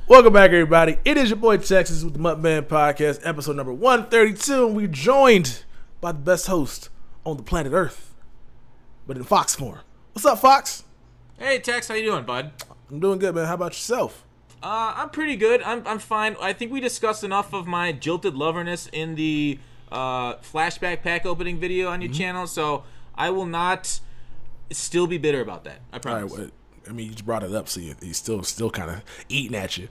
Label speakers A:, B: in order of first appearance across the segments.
A: Welcome back, everybody. It is your boy Texas with the MUTMen podcast, episode number 132, and we're joined by the best host on the planet Earth, but in Fox form. What's up, Fox?
B: Hey, Tex, how you doing, bud?
A: I'm doing good, man. How about yourself?
B: I'm pretty good. I'm fine. I think we discussed enough of my jilted loverness in the flashback pack opening video on your channel, so I will not still be bitter about that. I promise.
A: All right, I mean, you just brought it up, so he's still kind of eating at you.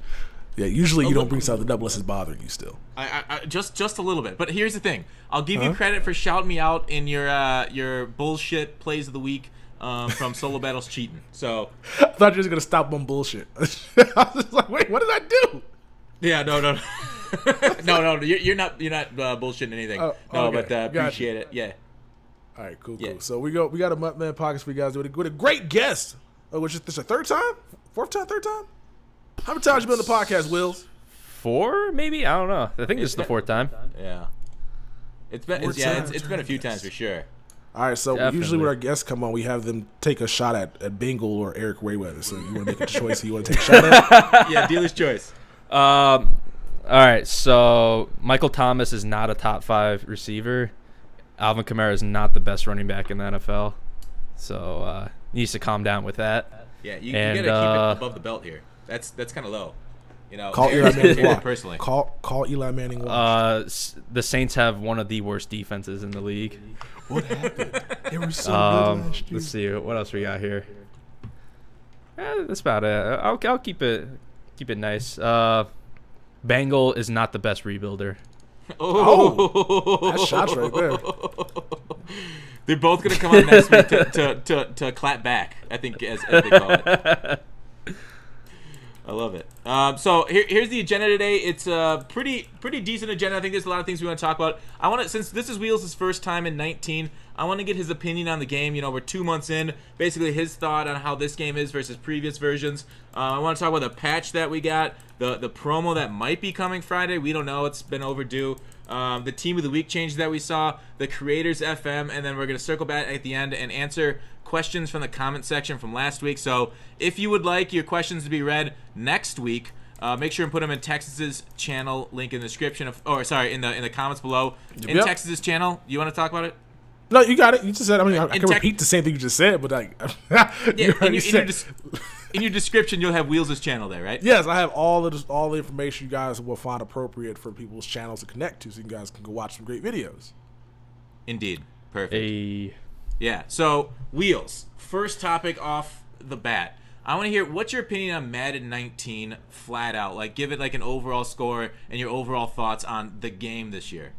A: Yeah, usually you don't bring something up unless it's bothering you still.
B: I just a little bit. But here's the thing. I'll give you credit for shouting me out in your bullshit plays of the week from Solo Battles cheating. So
A: I thought you were going to stop on bullshit. I was like, wait, what did I do?
B: Yeah, no. no, you're not bullshitting anything. No,
A: okay.
B: But appreciate it. Yeah.
A: All right, cool.
B: Yeah.
A: So we got a MUTMen podcast for you guys with a great guest. Which is this a third time? Fourth time? Third time? How many times you been on the podcast, Wheelz?
C: 4, maybe? I don't know. I think this is the 4th time.
B: Yeah. It's been a few times for sure.
A: All right, so
C: Definitely.
A: usually when our guests come on, we have them take a shot at Bengal or Eric Wayweather. So you want to make a choice who you want to take a shot at?
B: Yeah, dealer's choice.
C: All right, so Michael Thomas is not a top 5 receiver. Alvin Kamara is not the best running back in the NFL. So needs to calm down with that.
B: Yeah, you gotta keep it above the belt here. That's kind of low. You know,
A: Call Eli Manning
B: personally.
A: Call Eli Manning.
C: The Saints have one of the worst defenses in the league.
A: What happened? They were so good last year.
C: Let's see what else we got here. That's about it. I'll keep it nice. Bengal is not the best rebuilder.
A: Oh, that's shots right there.
B: They're both gonna come on next week to clap back. I think as they call it. I love it. So here's the agenda today. It's a pretty decent agenda. I think there's a lot of things we want to talk about. Since this is Wheelz' first time in 19, I want to get his opinion on the game. You know, we're 2 months in. Basically, his thought on how this game is versus previous versions. I want to talk about the patch that we got, the promo that might be coming Friday. We don't know. It's been overdue. The team of the week change that we saw, the creators FM, and then we're going to circle back at the end and answer questions from the comment section from last week. So if you would like your questions to be read next week, make sure and put them in Texas's channel, link in the description in the comments below. In Texas's channel, you want to talk about it?
A: No, you got it. You just said. I mean, I can repeat the same thing you just said, but like,
B: in your description, you'll have Wheelz' channel there, right?
A: Yes, I have all the information you guys will find appropriate for people's channels to connect to, so you guys can go watch some great videos.
B: Indeed, perfect. Yeah. So Wheelz, first topic off the bat. I want to hear what's your opinion on Madden 19, flat out. Like, give it like an overall score and your overall thoughts on the game this year.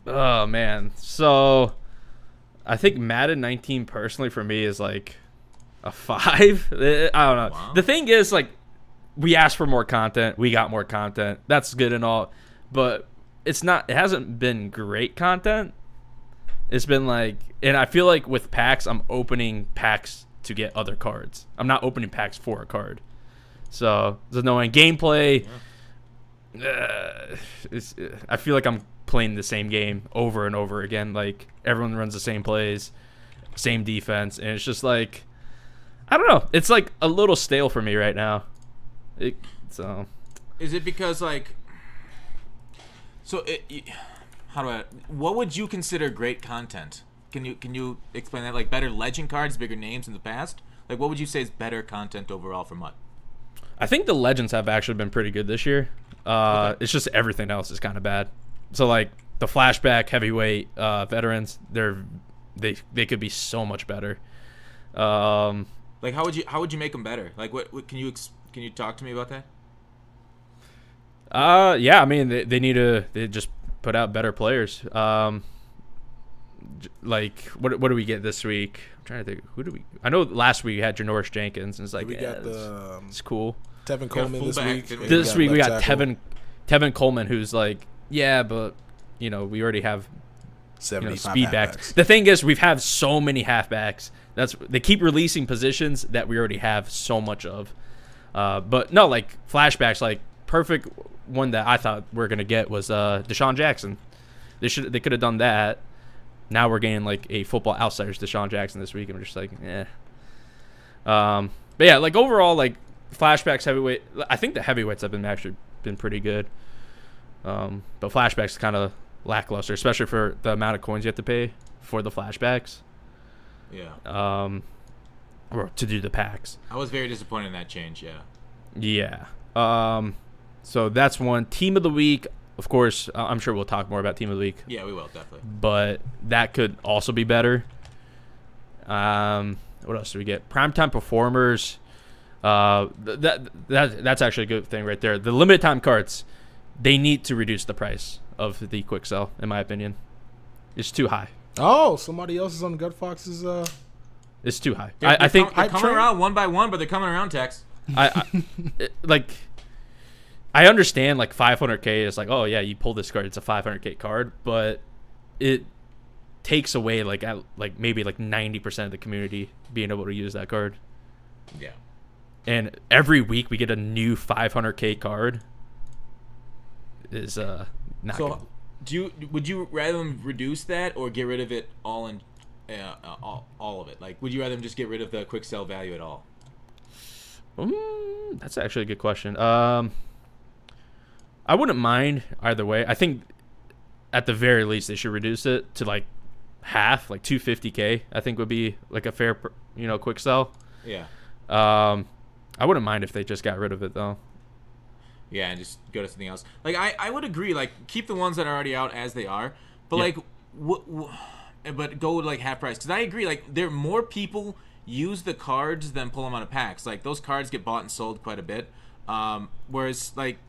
C: Oh man, so I think Madden 19 personally for me is like a 5. I don't know. Wow. The thing is, like, we asked for more content, we got more content. That's good and all, but it hasn't been great content. It's been like, and I feel like with packs, I'm opening packs to get other cards. I'm not opening packs for a card. So there's no gameplay. I feel like I'm playing the same game over and over again. Like, everyone runs the same plays, same defense, and it's just like, I don't know. It's like a little stale for me right now.
B: Is it because like, what would you consider great content? Can you explain that? Like better legend cards, bigger names in the past? Like, what would you say is better content overall for MUT?
C: I think the legends have actually been pretty good this year. Okay. It's just everything else is kind of bad. So like the flashback heavyweight veterans, they could be so much better.
B: Like how would you make them better? Like what can you talk to me about that?
C: Yeah, I mean they just put out better players. Like what do we get this week? I'm trying to think. I know last week we had Janoris Jenkins, and it's like, it's cool.
A: Tevin Coleman this week.
C: This week we got Tevin Coleman, who's like, yeah, but you know, we already have
A: 75
C: speed backs. The thing is, we've had so many halfbacks. They keep releasing positions that we already have so much of. But no, like flashbacks, like perfect one that I thought we were gonna get was Deshaun Jackson. They could have done that. Now we're getting like a Football Outsiders Deshaun Jackson this week, and we're just like, eh. But yeah, like overall, like flashbacks, heavyweight. I think the heavyweights have actually been pretty good. But flashbacks kind of lackluster, especially for the amount of coins you have to pay for the flashbacks.
B: Yeah.
C: Or to do the packs.
B: I was very disappointed in that change. Yeah.
C: Yeah. So that's one. Team of the week. Of course, I'm sure we'll talk more about Team of the Week.
B: Yeah, we will, definitely.
C: But that could also be better. What else do we get? Primetime performers. That's actually a good thing right there. The limited time cards, they need to reduce the price of the quick sell, in my opinion. It's too high.
A: Oh, somebody else is on Gutfoxx's.
C: It's too high.
B: I think they're
A: hype
B: coming
A: train?
B: around one by one, but they're coming around, Tex.
C: I understand like 500K is like, oh yeah, you pull this card, it's a 500K card, but it takes away maybe 90% of the community being able to use that card.
B: Yeah.
C: And every week we get a new 500K card. Is not good.
B: Would you rather them reduce that or get rid of it all of it? Like, would you rather them just get rid of the quick sell value at all?
C: That's actually a good question. I wouldn't mind either way. I think at the very least they should reduce it to like half, like 250K. I think would be like a fair, quick sell.
B: Yeah.
C: I wouldn't mind if they just got rid of it though.
B: Yeah, and just go to something else. Like I would agree. Like keep the ones that are already out as they are, but but go with like half price. Because I agree. Like there more people use the cards than pull them out of packs. Like those cards get bought and sold quite a bit. Whereas like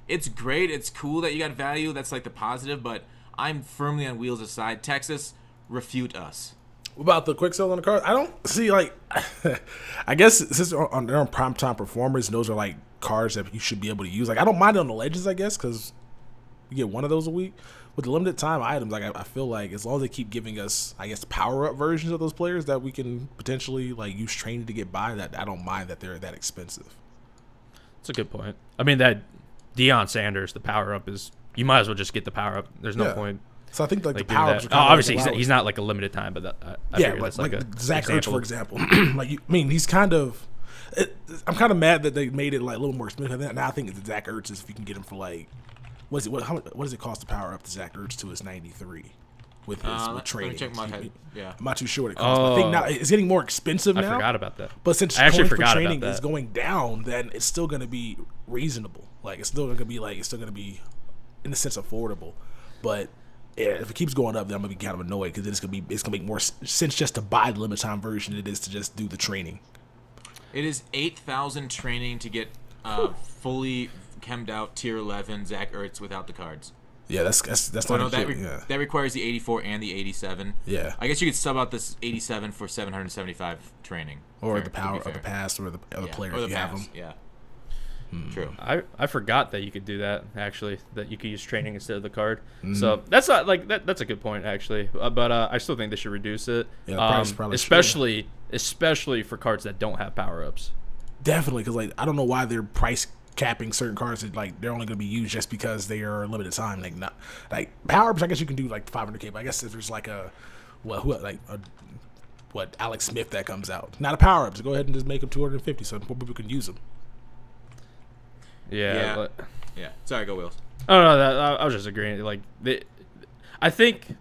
B: it's great, it's cool that you got value. That's like the positive. But I'm firmly on Wheelz' side. Texas, refute us.
A: About the quick sell on the card, I don't see like. I guess since they're on primetime performers, and those are like cards that you should be able to use. Like I don't mind it on the legends, I guess, because you get one of those a week. With the limited time items, like I feel like as long as they keep giving us, I guess, power up versions of those players that we can potentially like use training to get by, that I don't mind that they're that expensive.
C: That's a good point. I mean that Deion Sanders, the power up is you might as well just get the power up. There's no point.
A: So I think like the
C: doing
A: power ups.
C: Obviously he's not like a limited time, but I figure that's
A: like
C: a
A: Zach Ertz,
C: example.
A: for example. He's kind of. I'm kind of mad that they made it like a little more expensive. Now I think it's Zach Ertz if you can get him for like, what does it cost to power up to Zach Ertz to his 93 with his with trading?
B: Let me check my head. Yeah,
A: I'm not too sure what it costs. But I think now it's getting more expensive now.
C: I forgot about that.
A: But since
C: I actually
A: coin for
C: forgot
A: training
C: about that.
A: is going down, then it's still going to be reasonable. Like it's still going to be in the sense affordable. But yeah, if it keeps going up, then I'm gonna be kind of annoyed because it's gonna make more sense just to buy the limited time version than it is to just do the training.
B: It is 8,000 training to get fully chemmed out tier 11 Zach Ertz without the cards.
A: Yeah, that's not
B: that requires the 84 and the 87.
A: Yeah,
B: I guess you could sub out this 87 for 775 training,
A: or the power of the past, or the other player if you have them.
B: Yeah. True.
C: I forgot that you could do that actually. That you could use training instead of the card. So that's not like that. That's a good point actually. But I still think they should reduce it.
A: Yeah, the price probably
C: especially for cards that don't have power ups.
A: Definitely, because like I don't know why they're price capping certain cards that like they're only going to be used just because they are limited time. Like not like power ups. I guess you can do like 500K. But I guess if there's like what Alex Smith that comes out, not a power up. So go ahead and just make them 250 so more people can use them.
C: Yeah.
B: Sorry, go Wheelz.
C: Oh no, I was just agreeing. Like, I think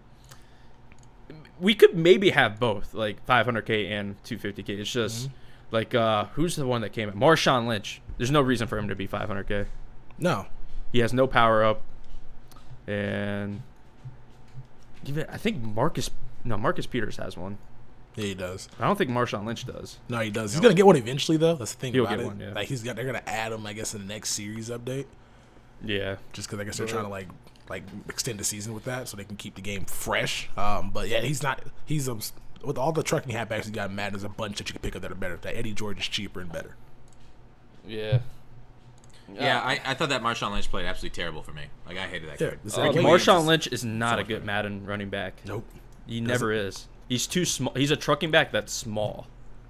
C: we could maybe have both, like 500K and 250K. It's just like who's the one that came in? Marshawn Lynch. There's no reason for him to be 500K.
A: No,
C: he has no power up, and even I think Marcus Peters has one.
A: Yeah, he does.
C: I don't think Marshawn Lynch does.
A: No, he does. He's gonna get one eventually, though. That's the thing
C: He'll
A: about
C: get
A: it.
C: one, yeah.
A: Like they're gonna add him, I guess, in the next series update.
C: Yeah,
A: just because I guess they're trying to like extend the season with that, so they can keep the game fresh. But yeah, he's not. He's with all the trucking halfbacks he got in Madden, there's a bunch that you can pick up that are better. That Eddie George is cheaper and better.
C: Yeah.
B: Yeah, I thought that Marshawn Lynch played absolutely terrible for me. Like I hated that card.
C: Marshawn Lynch is not a good Madden running back.
A: Nope.
C: He never is. He's too small. He's a trucking back that's small.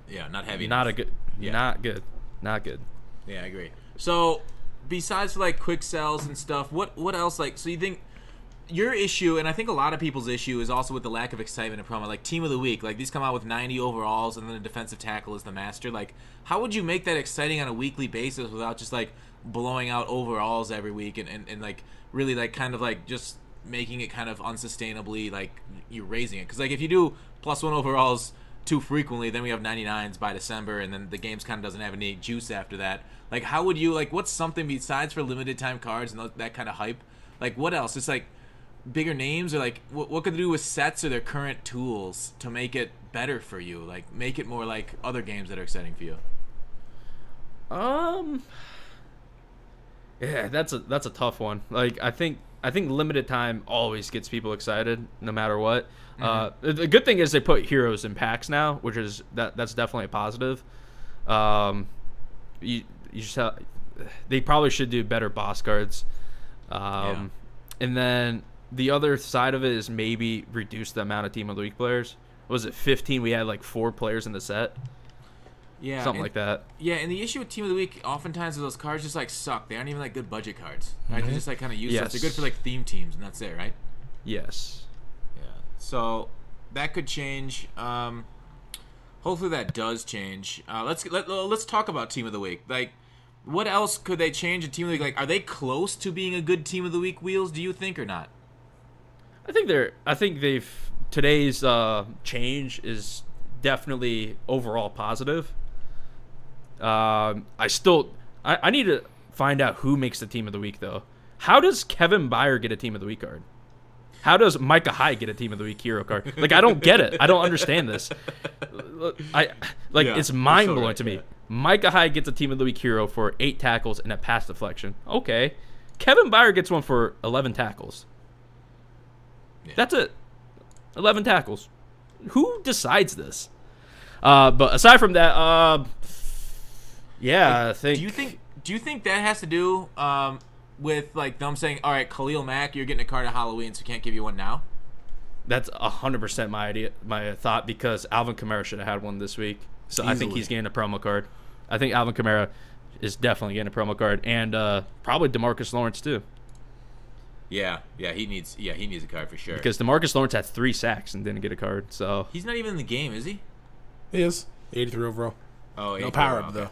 B: Yeah, not heavy.
C: Not a good. Yeah. Not good. Not good.
B: Yeah, I agree. So, besides like quick sells and stuff, what else? Like, so you think your issue, and I think a lot of people's issue, is also with the lack of excitement in promo. Like Team of the Week, like these come out with 90 overalls, and then the defensive tackle is the master. Like, how would you make that exciting on a weekly basis without just like blowing out overalls every week and like really like kind of like just making it kind of unsustainably like you're raising it? Because like if you do +1 overalls too frequently, then we have 99s by December, and then the games kind of doesn't have any juice after that. Like, how would you like? What's something besides for limited time cards and that kind of hype? Like, what else? It's like bigger names, or like what could they do with sets or their current tools to make it better for you? Like, make it more like other games that are exciting for you.
C: Yeah, that's a tough one. Like, I think limited time always gets people excited, no matter what. The good thing is they put heroes in packs now, which is that's definitely a positive. You just they probably should do better boss cards. And then the other side of it is maybe reduce the amount of Team of the Week players. Was it 15? We had like 4 players in the set.
B: Yeah,
C: something like that.
B: Yeah, and the issue with Team of the Week, oftentimes those cards just like suck. They aren't even like good budget cards. Right? They're just like kind of useless.
C: Yes.
B: They're good for like theme teams, and that's it, right?
C: Yes.
B: Yeah. So that could change. Hopefully that does change. Let's talk about Team of the Week. Like, what else could they change in Team of the Week? Like, are they close to being a good Team of the Week, Wheelz? Do you think, or not?
C: I think they've today's change is definitely overall positive. I need to find out who makes the Team of the Week though. How does Kevin Byer get a Team of the Week card? How does Micah Hyde get a Team of the Week hero card? Like, I don't get it. I don't understand this. It's mind blowing to me. Yeah. Micah Hyde gets a Team of the Week hero for 8 tackles and a pass deflection. Okay. Kevin Byer gets one for 11 tackles. Yeah. That's it. 11 tackles. Who decides this? But aside from that, yeah, I think.
B: Do you think that has to do with like them saying, "All right, Khalil Mack, you're getting a card at Halloween, so we can't give you one now"?
C: That's 100% my thought, because Alvin Kamara should have had one this week. So easily. I think he's getting a promo card. I think Alvin Kamara is definitely getting a promo card, and probably DeMarcus Lawrence too.
B: Yeah, he needs a card for sure.
C: Because DeMarcus Lawrence had 3 sacks and didn't get a card, so
B: he's not even in the game, is he?
A: He is 83 overall.
B: Oh,
A: no power up though.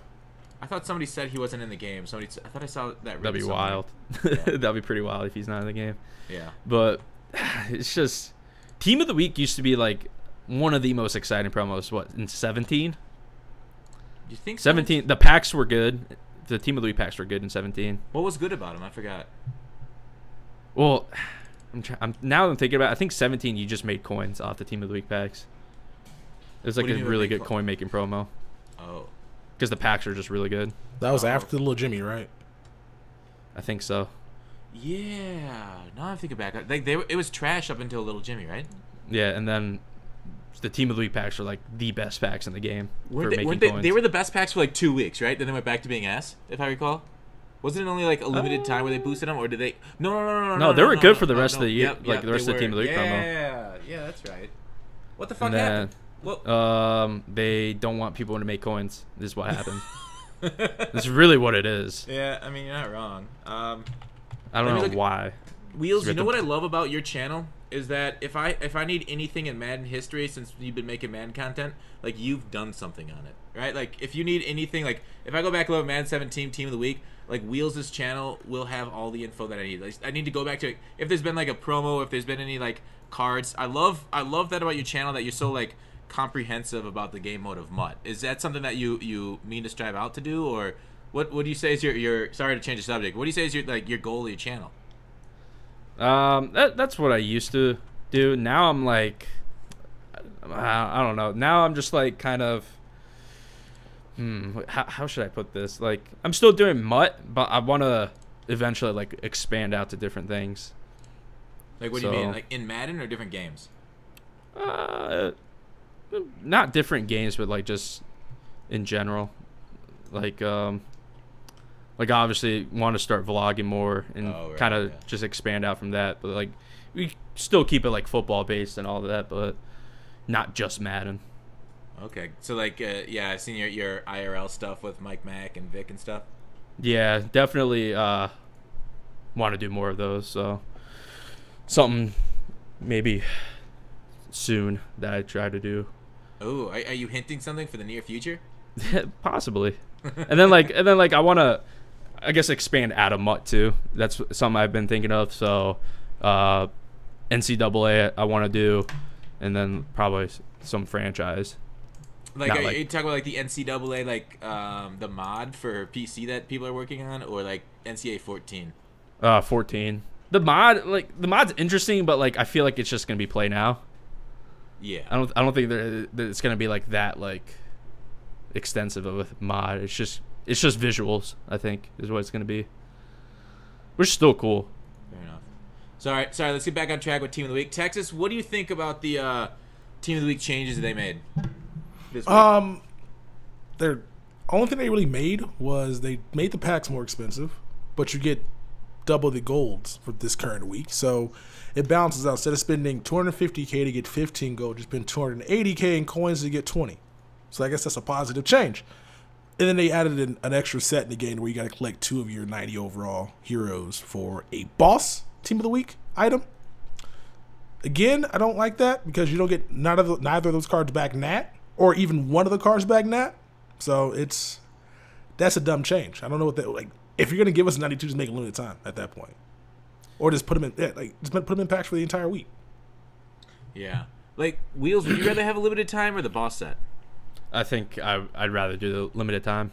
B: I thought somebody said he wasn't in the game. I thought I saw that.
C: That'd be
B: somewhere.
C: Wild. Yeah. That'd be pretty wild if he's not in the game.
B: Yeah.
C: But it's just Team of the Week used to be like one of the most exciting promos. What, in 17?
B: You think
C: 17? The packs were good. The Team of the Week packs were good in 17.
B: What was good about them? I forgot.
C: Well, now I'm thinking about it, I think 17 you just made coins off the Team of the Week packs. It was like a really good coin making promo.
B: Oh.
C: Because the packs are just really good.
A: That was after Little Jimmy, right?
C: I think so.
B: Yeah. Now I'm thinking back. Like it was trash up until Little Jimmy, right?
C: Yeah, and then the Team of the Week packs are like the best packs in the game.
B: Weren't they were the best packs for like 2 weeks, right? Then they went back to being ass, if I recall. Wasn't it only like a limited time where they boosted them, or did they? No,
C: they were good for the rest of the year,
B: yep,
C: the rest of the Team of the Week
B: promo. Yeah, that's right. What the fuck happened?
C: They don't want people to make coins. This is what happened. This is really what it is.
B: Yeah, I mean, you're not wrong.
C: I don't know why.
B: Wheelz, you know what I love about your channel is that if I need anything in Madden history, since you've been making Madden content, like, you've done something on it, right? Like, if you need anything, like, if I go back and look at Madden 17 Team of the Week, like, Wheelz' channel will have all the info that I need. Like, I need to go back to it. If there's been like a promo, if there's been any like cards, I love that about your channel, that you're so like comprehensive about the game mode of MUT. Is that something that you mean to strive out to do, or what do you say is your sorry to change the subject, what do you say is your goal of your channel?
C: That's what I used to do. Now I'm like, I don't know. Now I'm just like kind of, how should I put this? Like, I'm still doing MUT, but I want to eventually like expand out to different things.
B: Like, what do you mean? Like in Madden or different games?
C: Not different games, but like just in general. Like obviously want to start vlogging more and kind of just expand out from that. But like, we still keep it like football based and all of that, but not just Madden.
B: Okay, so like, yeah, I've seen your IRL stuff with Mike Mack and Vic and stuff.
C: Yeah, definitely want to do more of those. So something maybe soon that I try to do.
B: Oh, are you hinting something for the near future?
C: Possibly. and then like I want to, I guess, expand out of MUT too. That's something I've been thinking of. So NCAA I want to do, and then probably some franchise.
B: Like, are you talking about like the NCAA, like the mod for PC that people are working on, or like NCAA 14?
C: 14. The mod's interesting, but like I feel like it's just gonna be play now.
B: Yeah.
C: I don't think that it's gonna be like that, like extensive of a mod. It's just visuals, I think, is what it's gonna be, which is still cool.
B: Fair enough. Sorry. Let's get back on track with Team of the Week. Texas, what do you think about the Team of the Week changes that they made this week?
A: Their only thing they really made was they made the packs more expensive, but you get double the golds for this current week. So it balances out. Instead of spending $250K to get 15 gold, you spend $280K in coins to get 20. So I guess that's a positive change. And then they added an extra set in the game where you got to collect 2 of your 90 overall heroes for a boss Team of the Week item. Again, I don't like that because you don't get neither of those cards back nat, or even one of the cards back nat. So that's a dumb change. I don't know what that, like, if you're gonna give us 92, just make a limited time at that point, or just put them in put them in packs for the entire week.
B: Yeah, like Wheelz, would you rather have a limited time or the boss set?
C: I think I'd rather do the limited time.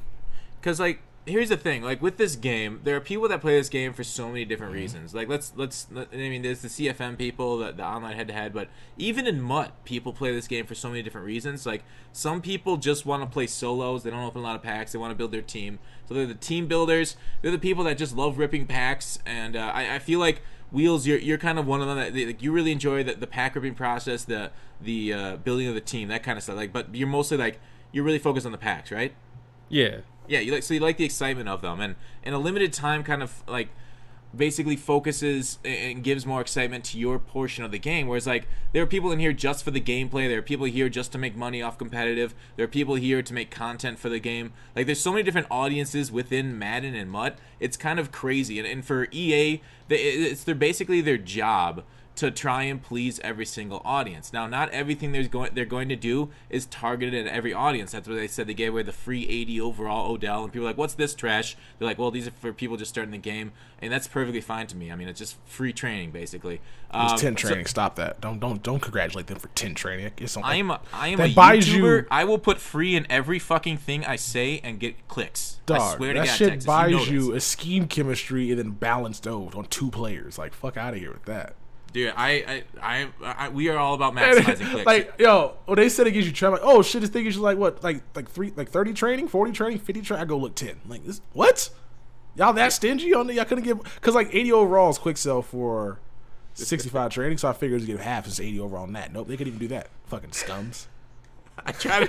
B: Because, like, here's the thing. Like, with this game, there are people that play this game for so many different reasons. Like, I mean, there's the CFM people, the online head-to-head, but even in MUT, people play this game for so many different reasons. Like, some people just want to play solos. They don't open a lot of packs. They want to build their team. So they're the team builders. They're the people that just love ripping packs. And I feel like Wheelz, you're kind of one of them that, like, you really enjoy the pack ripping process, the building of the team, that kind of stuff. Like, but you're mostly like, you're really focused on the packs, right?
C: Yeah.
B: Yeah, you like the excitement of them, and a limited time kind of like basically focuses and gives more excitement to your portion of the game. Whereas, like, there are people in here just for the gameplay. There are people here just to make money off competitive. There are people here to make content for the game. Like, there's so many different audiences within Madden and MUT. It's kind of crazy, and for EA, they're basically their job to try and please every single audience. Now, not everything they're going to do is targeted at every audience. That's what they said. They gave away the free 80 overall Odell, and people are like, what's this trash? They're like, well, these are for people just starting the game, and that's perfectly fine to me. I mean, it's just free training, basically.
A: It's 10 training. Stop that. Don't congratulate them for 10 training.
B: I am a YouTuber. I will put free in every fucking thing I say and get clicks.
A: Dog,
B: I swear to God,
A: that shit
B: Texas,
A: buys you a scheme chemistry and then balanced on 2 players. Like, fuck out of here with that.
B: Dude, we are all about maximizing clicks.
A: Like, yo, when they said it gives you training, like, oh shit, this thing gives you like what, like 30 training, 40 training, 50 training. I go look 10. Like, this, what? Y'all that stingy on the? Y'all couldn't give, because like 80 overall is quick sell for 65 training, so I figured to give half is 80 overall on that. Nope, they couldn't even do that. Fucking scums.
B: I try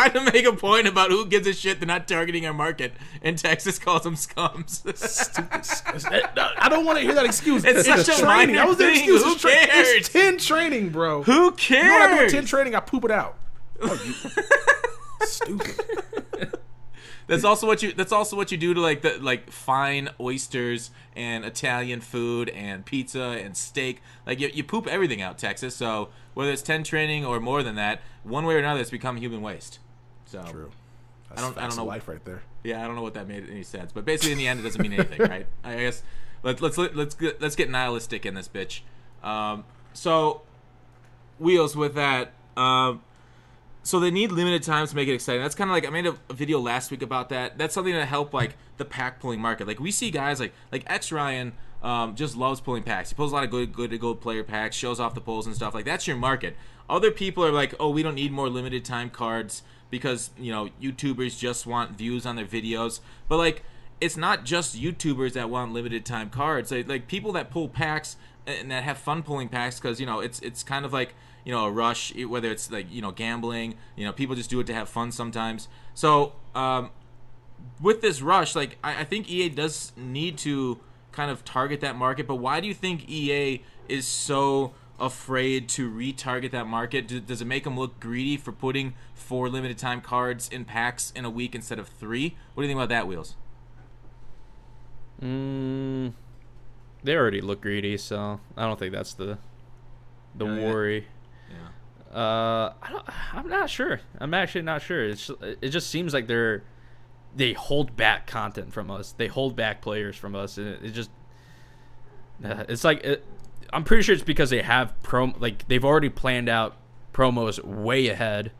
B: to make a point about who gives a shit. They're not targeting our market, and Texas calls them scums.
A: Stupid. I don't want to hear that excuse.
B: It's such a
A: training. That was the
B: thing.
A: excuse.
B: Who cares?
A: It's 10 training, bro.
B: Who cares?
A: You know what I do with 10 training? I poop it out. Oh, you stupid.
B: That's also what you do to like fine oysters and Italian food and pizza and steak. Like, you poop everything out, Texas. So whether it's 10 training or more than that, one way or another, it's become human waste. So
A: true.
B: I don't know,
A: life right there.
B: Yeah, I don't know what that made any sense, but basically in the end, it doesn't mean anything, right? I guess let's get nihilistic in this bitch. So Wheelz with that. So they need limited times to make it exciting. That's kind of like, I made a video last week about that. That's something that helped like the pack pulling market. Like, we see guys like X Ryan just loves pulling packs. He pulls a lot of good to gold player packs, shows off the pulls and stuff. Like, that's your market. Other people are like, oh, we don't need more limited time cards because, you know, YouTubers just want views on their videos. But like, it's not just YouTubers that want limited time cards. Like people that pull packs and that have fun pulling packs, because, you know, it's kind of like, you know, a rush, whether it's like, you know, gambling, you know, people just do it to have fun sometimes. So with this rush, like, I think EA does need to kind of target that market. But why do you think EA is so afraid to retarget that market? Does it make them look greedy for putting 4 limited time cards in packs in a week instead of 3? What do you think about that, Wheelz?
C: they already look greedy, so I don't think that's the worry.
B: Yeah.
C: I'm not sure. I'm actually not sure. It just seems like they hold back content from us. They hold back players from us, and it just it's like I'm pretty sure it's because they have they've already planned out promos way ahead,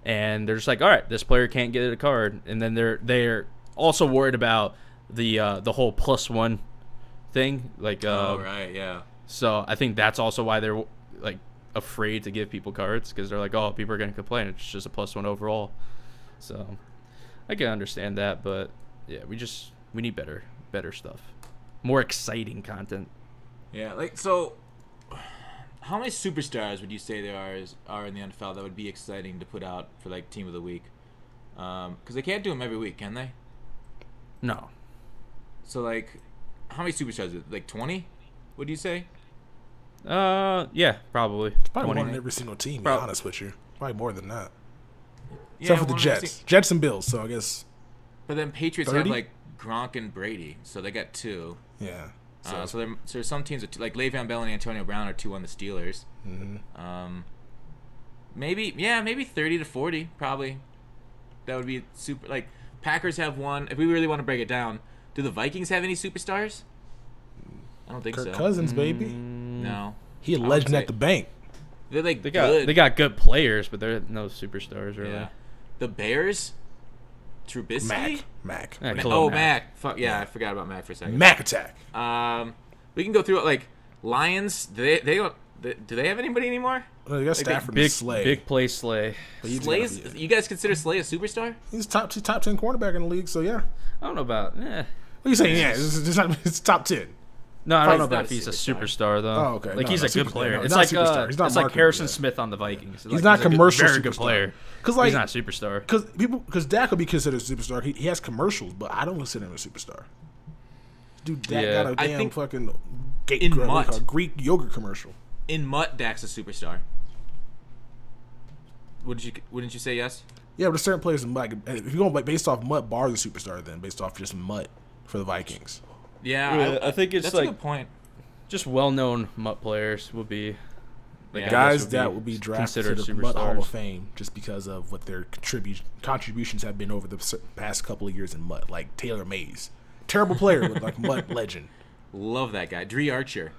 C: and they're just like, all right, this player can't get a card, and then they're also worried about the whole +1 thing, like
B: oh right, yeah.
C: So I think that's also why they're like afraid to give people cards, because they're like, oh, people are gonna complain. It's just a +1 overall. So I can understand that, but yeah, we need better stuff, more exciting content.
B: Yeah, like, so how many superstars would you say there are in the NFL that would be exciting to put out for like team of the week? Because they can't do them every week, can they?
C: No.
B: So like, how many superstars? Like 20? Would you say?
C: Yeah, probably.
A: Probably
C: 20.
A: one on every single team. To be honest with you, probably more than that.
B: Yeah,
A: Except for the Jets and Bills. So I guess.
B: But then Patriots
A: 30?
B: have like Gronk and Brady, so they got 2.
A: Yeah.
B: So there's some teams that like Le'Veon Bell and Antonio Brown are 2 on the Steelers.
A: Mm-hmm.
B: Maybe 30 to 40 probably. That would be super. Like Packers have 1. If we really want to break it down, do the Vikings have any superstars? I don't think
A: Kirk
B: so.
A: Cousins, baby.
B: No.
A: He a legend at the bank.
B: They're like
C: They
B: good.
C: got good players, but they're no superstars really.
B: Yeah. The Bears, Trubisky.
A: Mac.
C: Yeah,
B: Mac. Fuck yeah, I forgot about Mac for a second.
A: Mac attack.
B: We can go through it. Like Lions. Do they have anybody anymore?
A: Well, they got Stafford
C: Big
A: and Slay.
C: big play Slay.
B: Slay's. You guys consider Slay a superstar?
A: He's top 10 cornerback in the league. So yeah.
C: I don't know about.
A: What are you saying? Yeah, it's top 10.
C: No, I don't know
B: He's not
C: about if he's a
B: superstar.
C: superstar though.
A: Oh, okay.
C: Like
A: No,
C: he's
A: no,
C: a good
A: superstar.
C: player.
A: No,
C: it's
A: he's
C: like
A: not superstar. He's not
C: it's like
A: marketable
C: Harrison
A: yet.
C: Smith on the Vikings.
A: He's not commercial
C: Very good
A: superstar.
C: player.
A: Because like
C: he's not a superstar.
A: Because Dak would be considered a superstar. He has commercials, but I don't consider him a superstar. Dude, Dak got a
B: I
A: damn
B: think
A: fucking Greek yogurt commercial.
B: In Mutt, Dak's a superstar. Wouldn't you say yes?
A: Yeah, but there's certain players in Mutt. If you're going based off Mutt, Barr's a superstar then, based off just Mutt for the Vikings.
B: Yeah,
C: I think it's
B: that's
C: like
B: a good point.
C: just well-known Mutt players will be
B: Yeah.
A: Guys that would be drafted to
C: considered
A: the Mutt Hall
C: superstars.
A: of Fame just because of what their contributions have been over the past couple of years in Mutt, like Taylor Mays. Terrible player, but like Mutt legend.
B: Love that guy, Dree Archer.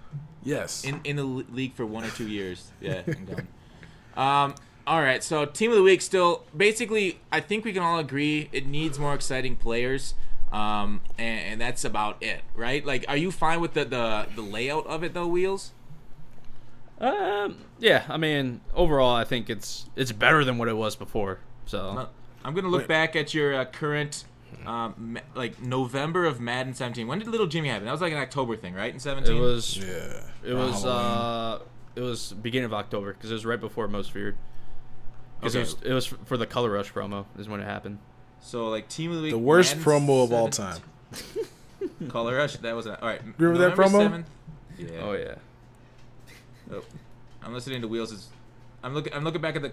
A: Yes.
B: In the league for 1 or 2 years. Yeah, I'm done. All right, so team of the week still. Basically, I think we can all agree it needs more exciting players, and that's about it, right? Like, are you fine with the layout of it though, Wheelz?
C: Yeah, I mean, overall, I think it's better than what it was before. So
B: I'm gonna look back at your current, like November of Madden 17. When did Little Jimmy happen? That was like an October thing, right? In 17.
C: it was
A: Yeah.
C: it was beginning of October because it was right before Most Feared. Because
B: Okay.
C: it was for the Color Rush promo is when it happened.
B: So like team of the week.
A: The worst
B: Madden
A: promo of all
B: 17.
A: time.
B: Color Rush. That was all right.
A: Remember that
B: November
A: promo?
B: 7th. Yeah.
C: Oh yeah.
B: Oh, I'm listening to Wheels. I'm looking back at the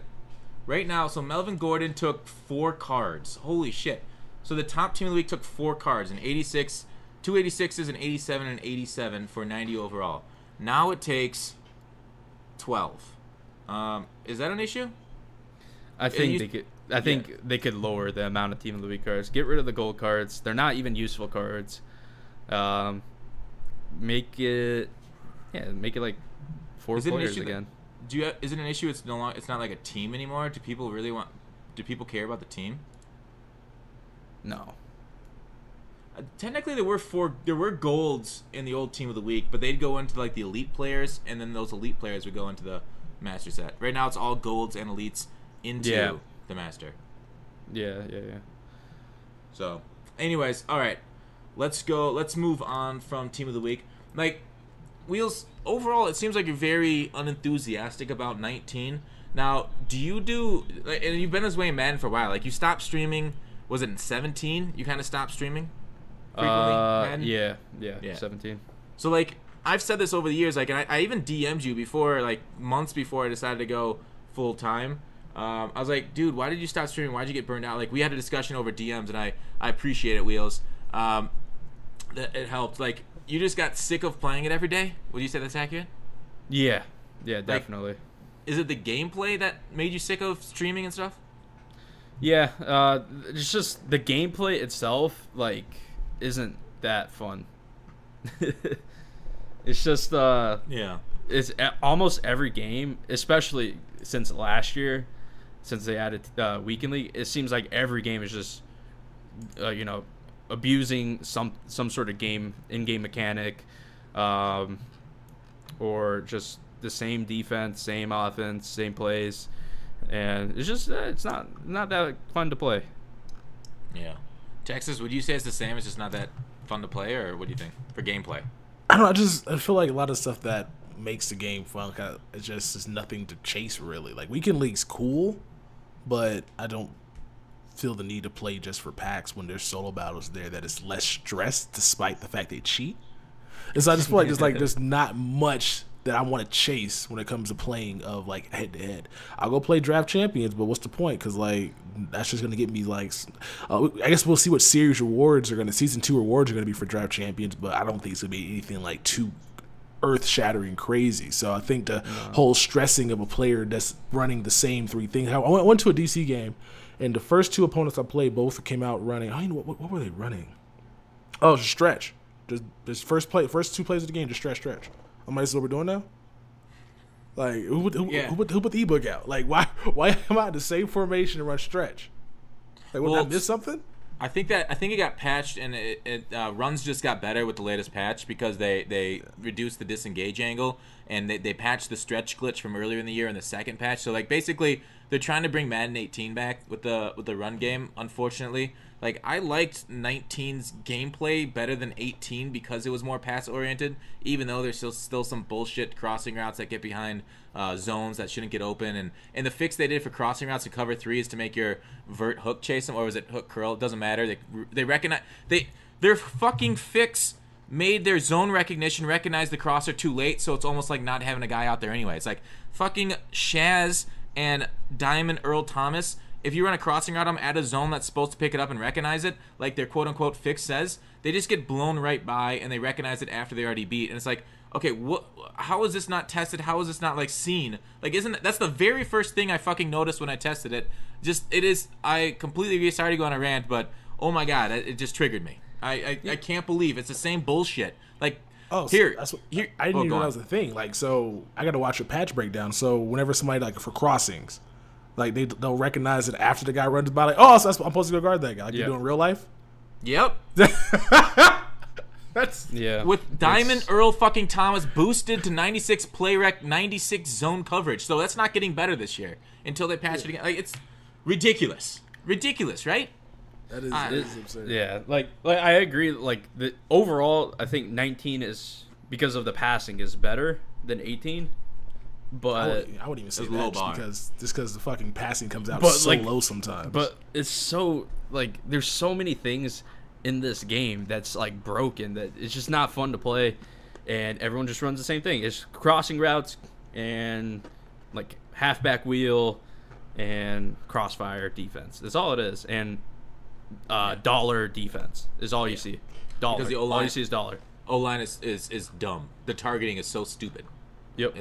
B: right now. So Melvin Gordon took 4 cards. Holy shit! So the top team of the week took 4 cards, an 86, 2 86s, an 87, and an 87 for 90 overall. Now it takes 12. Is that an issue?
C: I think they could lower the amount of team of the week cards. Get rid of the gold cards. They're not even useful cards. Make it like 4
B: Is it an
C: players
B: issue
C: again.
B: Is it an issue? It's not like a team anymore. Do people care about the team?
C: No.
B: Technically, there were golds in the old team of the week, but they'd go into like the elite players, and then those elite players would go into the master set. Right now, it's all golds and elites into the master.
C: Yeah.
B: So, anyways, all right, let's go. Let's move on from team of the week. Like, Wheels, overall, it seems like you're very unenthusiastic about 19. Now, do you and you've been this way in Madden for a while. Like, you stopped streaming. Was it in 17? You kind of stopped streaming frequently. Madden?
C: Yeah. 17.
B: So like I've said this over the years, like, and I even DM'd you before, like months before I decided to go full time. I was like, dude, why did you stop streaming? Why'd you get burned out? Like, we had a discussion over DMs, and I appreciate it, Wheels. that it helped. Like, you just got sick of playing it every day? Would you say that's accurate?
C: Yeah, definitely.
B: Is it the gameplay that made you sick of streaming and stuff?
C: Yeah, it's just the gameplay itself, like, isn't that fun. It's just,
B: Yeah.
C: It's almost every game, especially since last year, since they added Weekend League, it seems like every game is just, abusing some sort of in-game mechanic, or just the same defense, same offense, same plays, and it's just it's not that fun to play.
B: Yeah. Texas, would you say it's the same? It's just not that fun to play, or what do you think for gameplay?
A: I don't know. I feel like a lot of stuff that makes the game fun, it just is nothing to chase really. Like Weekend League's cool, but I don't feel the need to play just for packs when there's solo battles there that is less stress, despite the fact they cheat. And so I just feel like there's not much that I want to chase when it comes to playing of like head to head. I'll go play Draft Champions, but what's the point? Because like that's just gonna get me like. I guess we'll see what series rewards are gonna. Season 2 rewards are gonna be for Draft Champions, but I don't think it's gonna be anything like too earth-shattering crazy. So I think the whole stressing of a player that's running the same 3 things. I went to a DC game, and the first 2 opponents I played both came out running. I don't know what were they running? Oh, just stretch. Just first 2 plays of the game, just stretch. I'm like, this is what we're doing now? Like, who put the ebook out? Like, why come out in the same formation and run stretch? Like, did I miss something?
B: I think it got patched, and it runs just got better with the latest patch because they reduced the disengage angle, and they patched the stretch glitch from earlier in the year in the second patch. So like basically they're trying to bring Madden 18 back with the run game. Unfortunately, like I liked 19's gameplay better than 18 because it was more pass oriented. Even though there's still some bullshit crossing routes that get behind zones that shouldn't get open, and the fix they did for crossing routes in cover 3 is to make your vert hook chase them, or was it hook curl? It doesn't matter. They recognize their fucking fix made their zone recognize the crosser too late, so it's almost like not having a guy out there anyway. It's like fucking Shaz and Diamond Earl Thomas. If you run a crossing route at a zone that's supposed to pick it up and recognize it, like their quote-unquote fix says, they just get blown right by, and they recognize it after they already beat. And it's like, okay, how is this not tested? How is this not, like, seen? Like, that's the very first thing I fucking noticed when I tested it. I completely agree. Sorry to go on a rant, but, oh my God, it just triggered me. I can't believe it's the same bullshit. Like, I didn't even know that was a
A: thing. Like, so I got to watch a patch breakdown. So whenever somebody, like, for crossings, like, they'll recognize it after the guy runs by, like, oh, so I'm supposed to go guard that guy. Like you do in real life?
B: Yep.
A: That's
B: with Diamond Earl fucking Thomas boosted to 96 play rec, 96 zone coverage. So that's not getting better this year until they patch it again. Like, it's ridiculous, right?
A: That is absurd.
C: Yeah, like I agree. Like the overall, I think 19 is because of the passing is better than 18. But
A: I wouldn't even say that because the fucking passing comes out low sometimes.
C: But it's so like there's so many things in this game that's like broken that it's just not fun to play, and everyone just runs the same thing. It's crossing routes and like halfback wheel and crossfire defense. That's all it is, and dollar defense is all you see. Dollar. Because all you see is dollar.
B: O-line is dumb. The targeting is so stupid.
C: Yep.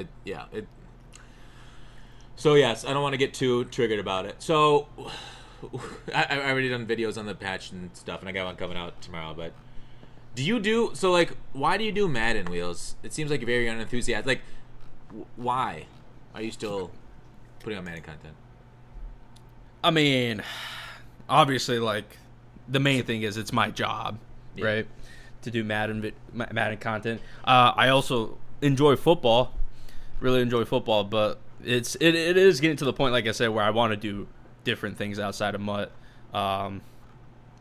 B: So yes, I don't want to get too triggered about it. So I already done videos on the patch and stuff, and I got one coming out tomorrow. But why do you do Madden, Wheelz? It seems like you're very unenthusiastic. Like, why are you still putting out Madden content?
C: I mean, obviously, like the main thing is it's my job, right? To do Madden content. I also enjoy football, really enjoy football, but it is getting to the point, like I said, where I want to do different things outside of MUT.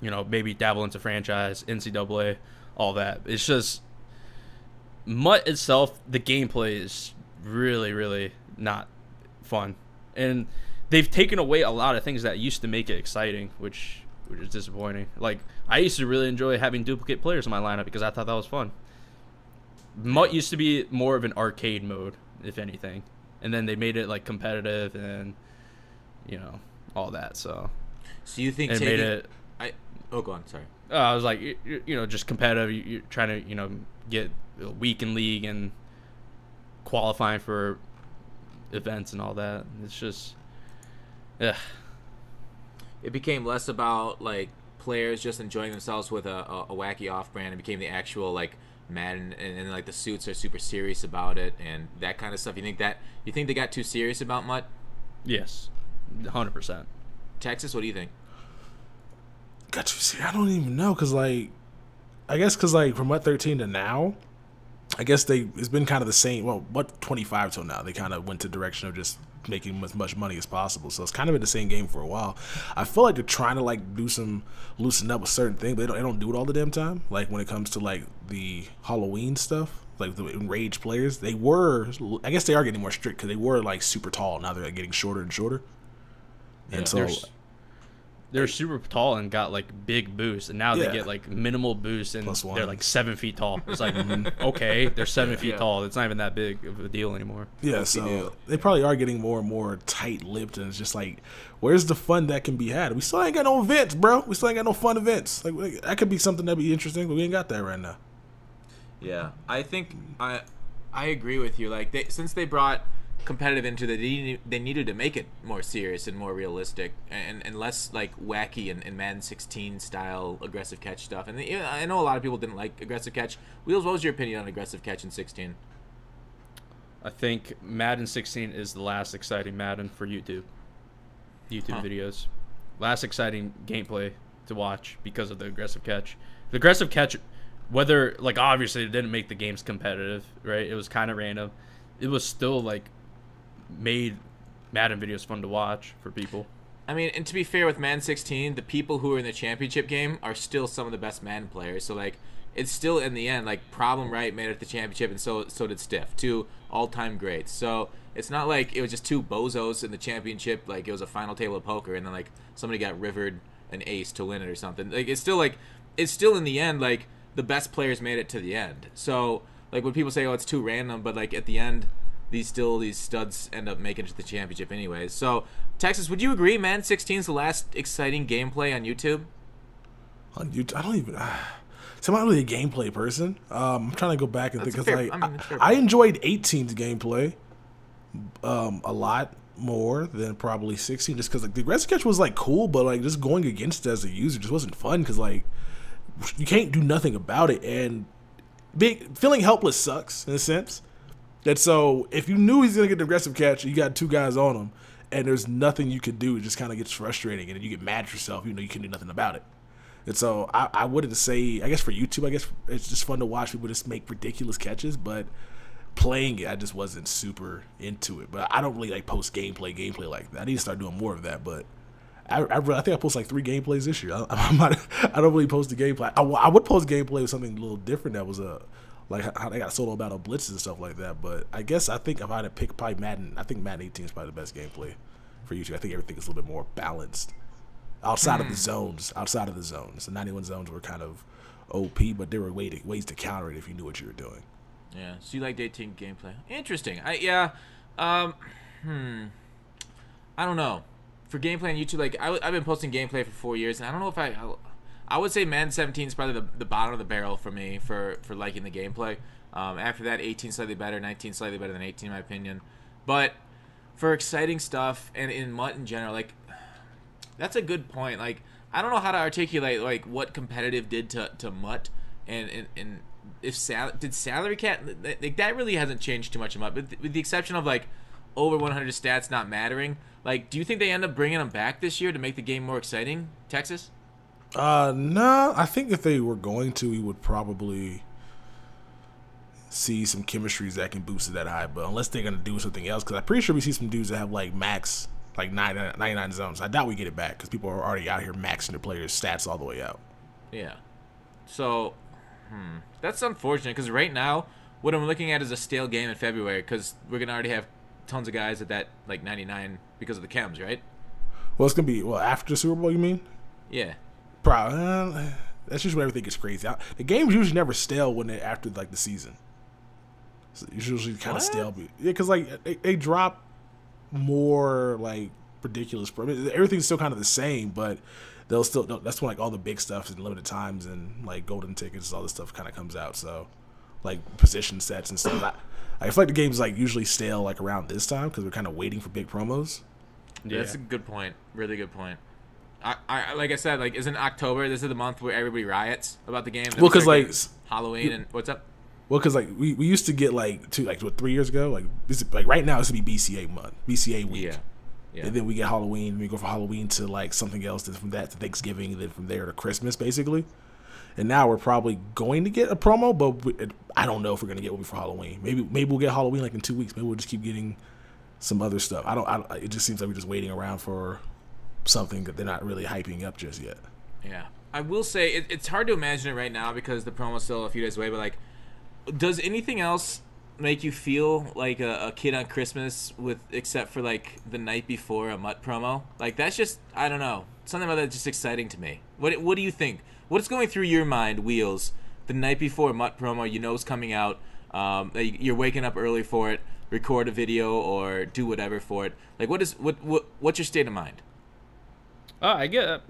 C: Maybe dabble into franchise, NCAA, all that. It's just MUT itself, the gameplay is really, really not fun. And they've taken away a lot of things that used to make it exciting, which is disappointing. Like, I used to really enjoy having duplicate players in my lineup because I thought that was fun. MUT used to be more of an arcade mode, if anything. And then they made it like competitive and all that. So
B: you think Oh, go on. Sorry.
C: I was like, just competitive. You're trying to, get a week in league and qualifying for events and all that. It's just, yeah.
B: It became less about like players just enjoying themselves with a wacky off-brand. It became the actual like Madden, and like the suits are super serious about it and that kind of stuff. You think they got too serious about MUT?
C: Yes, 100%.
B: Texas, what do you think?
A: Got you. See, I don't even know because like, I guess because like from MUT 13 to now, I guess it's been kind of the same. Well, MUT 25 till now, they kind of went to the direction of just making as much money as possible. So it's kind of been the same game for a while. I feel like they're trying to like loosen up with certain things, but they don't do it all the damn time. Like when it comes to like the Halloween stuff, like the enraged players, I guess they are getting more strict because they were like super tall. Now they're like, getting shorter and shorter. And so
C: they're super tall and got like big boosts, and now they get like minimal boosts, and they're like 7 feet tall. It's like okay, they're 7 feet tall. It's not even that big of a deal anymore.
A: Yeah, so they probably are getting more and more tight-lipped, and it's just like, where's the fun that can be had? We still ain't got no events, bro. We still ain't got no fun events. Like that could be something that'd be interesting, but we ain't got that right now.
B: Yeah, I think I agree with you. Like since they brought competitive into they needed to make it more serious and more realistic and less like wacky and Madden 16 style aggressive catch stuff. And I know a lot of people didn't like aggressive catch. Wheelz, what was your opinion on aggressive catch in 16?
C: I think Madden 16 is the last exciting Madden for YouTube videos. Last exciting gameplay to watch because of the aggressive catch. The aggressive catch, whether like obviously it didn't make the games competitive, right? It was kind of random. It was still like made Madden videos fun to watch for people.
B: I mean, and to be fair with Madden 16, the people who are in the championship game are still some of the best Madden players. So like, it's still in the end like Problem Right made it to the championship, and so did Stiff, two all-time greats. So it's not like it was just two bozos in the championship. Like it was a final table of poker, and then like somebody got rivered an ace to win it or something. Like it's still in the end like the best players made it to the end. So like when people say, oh, it's too random, but like at the end, these studs end up making it to the championship anyways. So, Texas, would you agree Madden 16 is the last exciting gameplay on YouTube?
A: On YouTube, I don't even. So I'm not really a gameplay person. I'm trying to go back and think because I enjoyed 18's gameplay a lot more than probably 16, just because like the aggressive catch was like cool, but like just going against it as a user just wasn't fun because like you can't do nothing about it, and feeling helpless sucks in a sense. And so if you knew he's going to get the aggressive catch, you got two guys on him, and there's nothing you could do, it just kind of gets frustrating, and then you get mad at yourself, you can do nothing about it. And so I wouldn't say, I guess for YouTube, I guess it's just fun to watch people just make ridiculous catches, but playing it, I just wasn't super into it. But I don't really like post gameplay like that. I need to start doing more of that, but I think I posted like 3 gameplays this year. I don't really post the gameplay. I would post gameplay with something a little different that was like how they got solo battle blitzes and stuff like that. But I think if I had to pick probably Madden, I think Madden 18 is probably the best gameplay for YouTube. I think everything is a little bit more balanced outside of the zones. The 91 zones were kind of OP, but there were ways to counter it if you knew what you were doing.
B: Yeah, so you liked 18 gameplay. Interesting. I don't know. For gameplay on YouTube, like I've been posting gameplay for 4 years, and I don't know if I would say Madden 17 is probably the bottom of the barrel for me for liking the gameplay. After that, 18 slightly better, 19 slightly better than 18 in my opinion. But for exciting stuff and in MUT in general, like that's a good point. Like I don't know how to articulate like what competitive did to MUT and if salary cap, like that really hasn't changed too much in MUT, but with the exception of like over 100 stats not mattering. Like, do you think they end up bringing them back this year to make the game more exciting, Texas?
A: No. I think if they were going to, we would probably see some chemistries that can boost it that high. But unless they're going to do something else, because I'm pretty sure we see some dudes that have like max, like 99 zones. I doubt we get it back because people are already out here maxing their players' stats all the way out.
B: Yeah. So, that's unfortunate because right now, what I'm looking at is a stale game in February because we're going to already have tons of guys at that like 99 because of the chems, right?
A: Well, it's gonna be after the Super Bowl. You mean?
B: Yeah.
A: Probably. That's just when everything gets crazy. The game's usually never stale when they after like the season. So it's usually kind of stale. Yeah, because like they drop more like ridiculous. I mean, everything's still kind of the same, but that's when like all the big stuff and limited times and like golden tickets, all this stuff kind of comes out. So like position sets and stuff. I feel like the game's like usually stale like around this time because we're kind of waiting for big promos.
B: Yeah, that's a good point. Really good point. I like I said, like isn't October? This is the month where everybody riots about the game.
A: Well, because like
B: Halloween and what's up?
A: Well, because like we used to get like 3 years ago, like this is, like right now it's gonna be BCA month, BCA week. Yeah. And then we get Halloween. We go from Halloween to like something else. Then from that to Thanksgiving. And then from there to Christmas, basically. And now we're probably going to get a promo, but I don't know if we're gonna get one for Halloween. Maybe we'll get Halloween like in 2 weeks. Maybe we'll just keep getting some other stuff. I don't. It just seems like we're just waiting around for something that they're not really hyping up just yet.
B: Yeah, I will say it's hard to imagine it right now because the promo's still a few days away. But like, does anything else make you feel like a kid on Christmas except for like the night before a MUT promo? Like that's just, I don't know, something about that's just exciting to me. What do you think? What's going through your mind, Wheelz, the night before a MUT promo? You know it's coming out. You're waking up early for it. Record a video or do whatever for it. Like what's your state of mind?
C: I get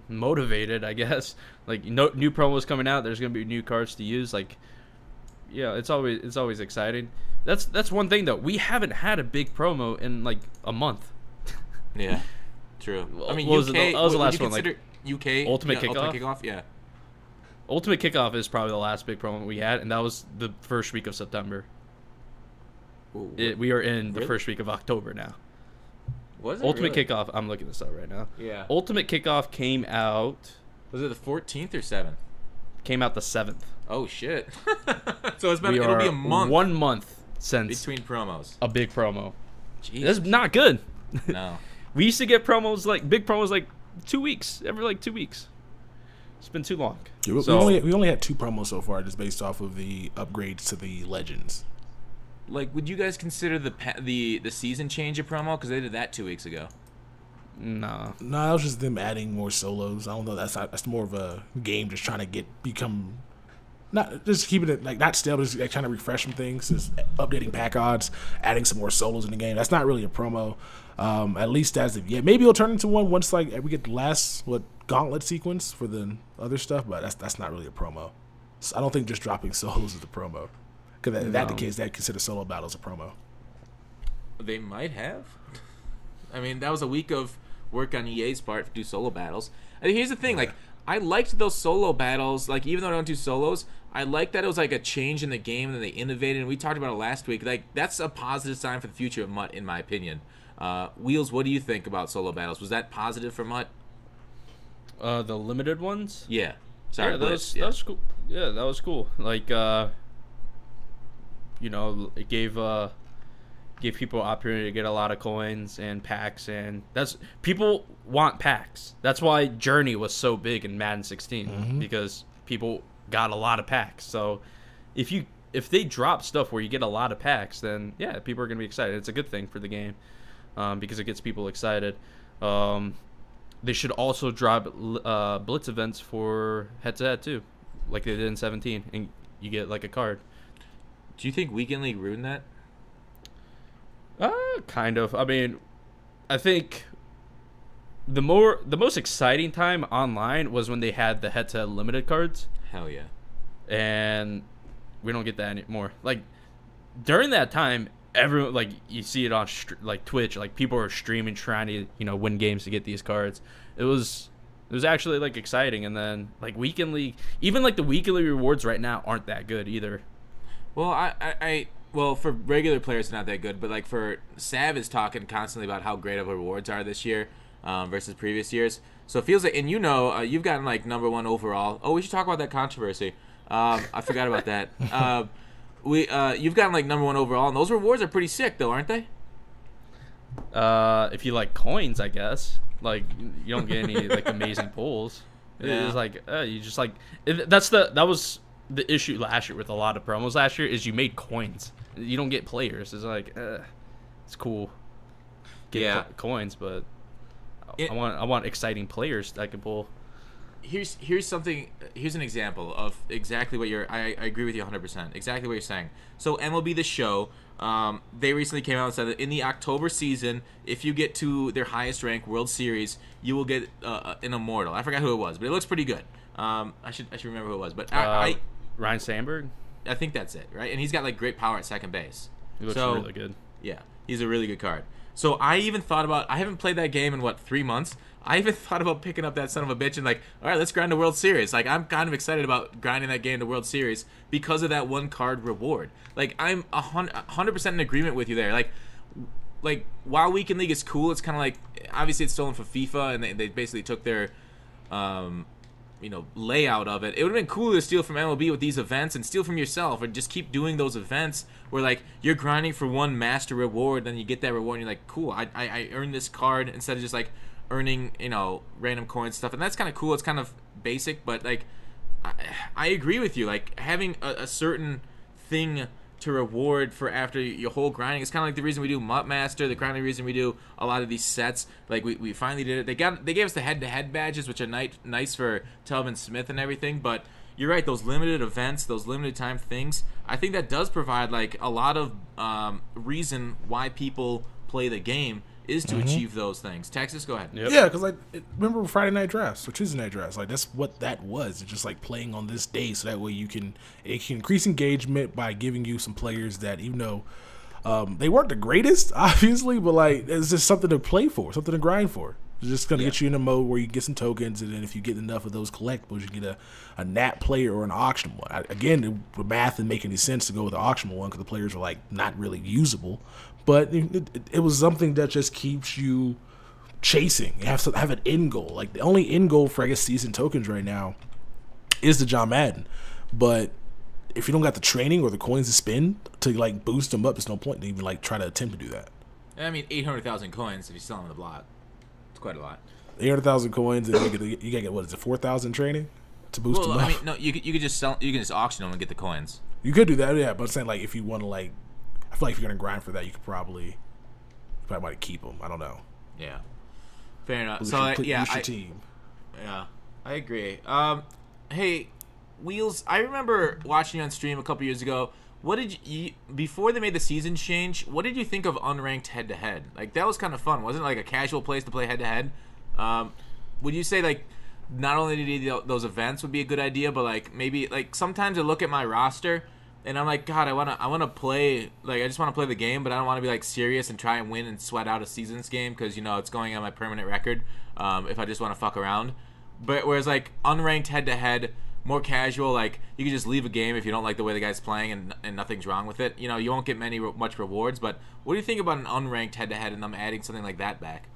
C: motivated, I guess. Like new promos coming out. There's gonna be new cards to use. Like, yeah, it's always exciting. That's one thing though. We haven't had a big promo in like a month.
B: Yeah, true. I mean,
C: what
B: UK.
C: Was the last one? Like
B: UK
C: Ultimate Kickoff.
B: Ultimate Kickoff. Yeah.
C: Ultimate Kickoff is probably the last big promo we had, and that was the first week of September.
B: Ooh,
C: We are in the first week of October now.
B: Was it
C: Ultimate
B: really?
C: Kickoff? I'm looking this up right now.
B: Yeah.
C: Ultimate Kickoff came out.
B: Was it the 14th or 7th?
C: Came out the 7th.
B: Oh shit! So it'll be a month.
C: 1 month since
B: between promos.
C: A big promo.
B: Jeez.
C: That's not good.
B: No.
C: We used to get promos big promos 2 weeks, every 2 weeks. It's been too long.
A: Yeah, we only had 2 promos so far, just based off of the upgrades to the Legends.
B: Like, would you guys consider the season change a promo? Because they did that 2 weeks ago.
C: No,
A: that was just them adding more solos. I don't know. That's more of a game just trying to become not just keeping it like not stale, but just like trying to refresh some things, just updating pack odds, adding some more solos in the game. That's not really a promo, at least as of yet. Maybe it'll turn into one once like we get the last gauntlet sequence for the other stuff, but that's not really a promo. So I don't think just dropping solos is a promo. Because if that's the case, they'd consider solo battles a promo.
B: They might have. I mean, that was a week of work on EA's part to do solo battles. And here's the thing, like, I liked those solo battles. Like, even though I don't do solos, I liked that it was like a change in the game and they innovated. And we talked about it last week. Like, that's a positive sign for the future of MUT, in my opinion. Wheelz, what do you think about solo battles? Was that positive for MUT?
C: The limited ones?
B: Yeah. Sorry,
C: yeah, that was cool. Yeah, that was cool. Like, it gave people opportunity to get a lot of coins and packs, and people want packs. That's why Journey was so big in Madden 16 because people got a lot of packs. So if they drop stuff where you get a lot of packs, then yeah, people are gonna be excited. It's a good thing for the game because it gets people excited. They should also drop blitz events for head-to-head too, like they did in 17, and you get like a card.
B: Do you think Weekend League ruined that?
C: Kind of. I mean, I think the most exciting time online was when they had the head-to-head limited cards.
B: Hell yeah.
C: And we don't get that anymore. Like during that time, everyone, like, you see it on like Twitch, like people are streaming trying to win games to get these cards. It was actually like exciting. And then like Weekend League, even like the Weekend League rewards right now aren't that good either.
B: Well, well, for regular players, it's not that good. But like for Sav is talking constantly about how great of rewards are this year versus previous years. So it feels like, and you've gotten like #1 overall. Oh, we should talk about that controversy. I forgot about that. You've gotten like #1 overall, and those rewards are pretty sick, though, aren't they?
C: If you like coins, I guess. Like you don't get any like amazing pulls.
B: Yeah.
C: It's like you just like that was the issue last year with a lot of promos last year is you made coins. You don't get players. It's like it's cool. Get coins, but I want exciting players that I can pull.
B: here's something. Here's an example of exactly what you're. I agree with you 100%. Exactly what you're saying. So MLB The Show, they recently came out and said that in the October season, if you get to their highest ranked World Series, you will get an Immortal. I forgot who it was, but it looks pretty good. I should remember who it was, but
C: Ryan Sandberg.
B: I think that's it, right? And he's got like great power at second base.
C: He looks really good.
B: Yeah, he's a really good card. So I even thought about. I haven't played that game in 3 months. I even thought about picking up that son of a bitch and like, all right, let's grind the World Series. Like, I'm kind of excited about grinding that game to World Series because of that one card reward. Like, I'm 100% in agreement with you there. Like while Weekend League is cool, it's kind of like, obviously it's stolen from FIFA, and they basically took their, layout of it. It would have been cooler to steal from MLB with these events and steal from yourself, or just keep doing those events where like you're grinding for one master reward, then you get that reward and you're like, cool, I earned this card, instead of just like earning random coins stuff. And that's kind of cool. It's kind of basic, but like I agree with you. Like having a certain thing to reward for after your whole grinding. It's kind of like the reason we do MUTMaster, the kind of reason we do a lot of these sets. Like we finally did it. They gave us the head-to-head badges, which are nice for Telvin Smith and everything. But you're right, those limited events, those limited time things, I think that does provide like a lot of reason why people play the game is to achieve those things. Texas, go ahead.
A: Yep. Yeah, because like remember Friday Night Drafts or Tuesday Night Drafts? Like that's what that was. It's just like playing on this day, so that way it can increase engagement by giving you some players that, even though they weren't the greatest, obviously, but like it's just something to play for, something to grind for. It's just gonna get you in a mode where you get some tokens, and then if you get enough of those collectibles, you get a nat player or an auction one. Again, the math didn't make any sense to go with the auction one because the players were like not really usable. But it was something that just keeps you chasing. You have to have an end goal. Like the only end goal for, I guess, season tokens right now is the John Madden. But if you don't got the training or the coins to spend to like boost them up, there's no point to even like try to attempt to do that.
B: I mean, 800,000 coins if you sell them on the block. It's quite a lot.
A: 800,000 coins, and you gotta get what is it, 4,000 training to boost them up?
B: I mean, no, you could just sell. You can just auction them and get the coins.
A: You could do that, yeah. But I'm saying like if you want to like. I feel like if you're gonna grind for that, you probably might keep them. I don't know.
B: Yeah, fair enough.
A: Boost
B: So
A: your team.
B: Yeah, I agree. Hey, Wheelz, I remember watching you on stream a couple years ago. What did you before they made the season change? What did you think of unranked head to head? Like that was kind of fun, wasn't it? Like a casual place to play head to head. Would you say like not only did those events would be a good idea, but like maybe like sometimes I look at my roster. And I'm like, God, I wanna play, like I just wanna play the game, but I don't wanna be like serious and try and win and sweat out a seasons game because it's going on my permanent record. If I just wanna fuck around, but whereas like unranked head to head, more casual, like you can just leave a game if you don't like the way the guy's playing and nothing's wrong with it. You won't get much rewards. But what do you think about an unranked head to head and them adding something like that back?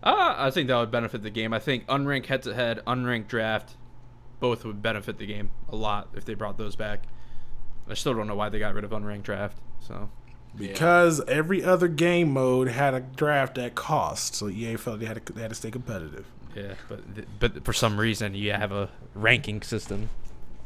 C: I think that would benefit the game. I think unranked head to head, unranked draft, both would benefit the game a lot if they brought those back. I still don't know why they got rid of unranked draft. So
A: because every other game mode had a draft that cost, so EA felt they had to stay competitive.
C: Yeah, but for some reason you have a ranking system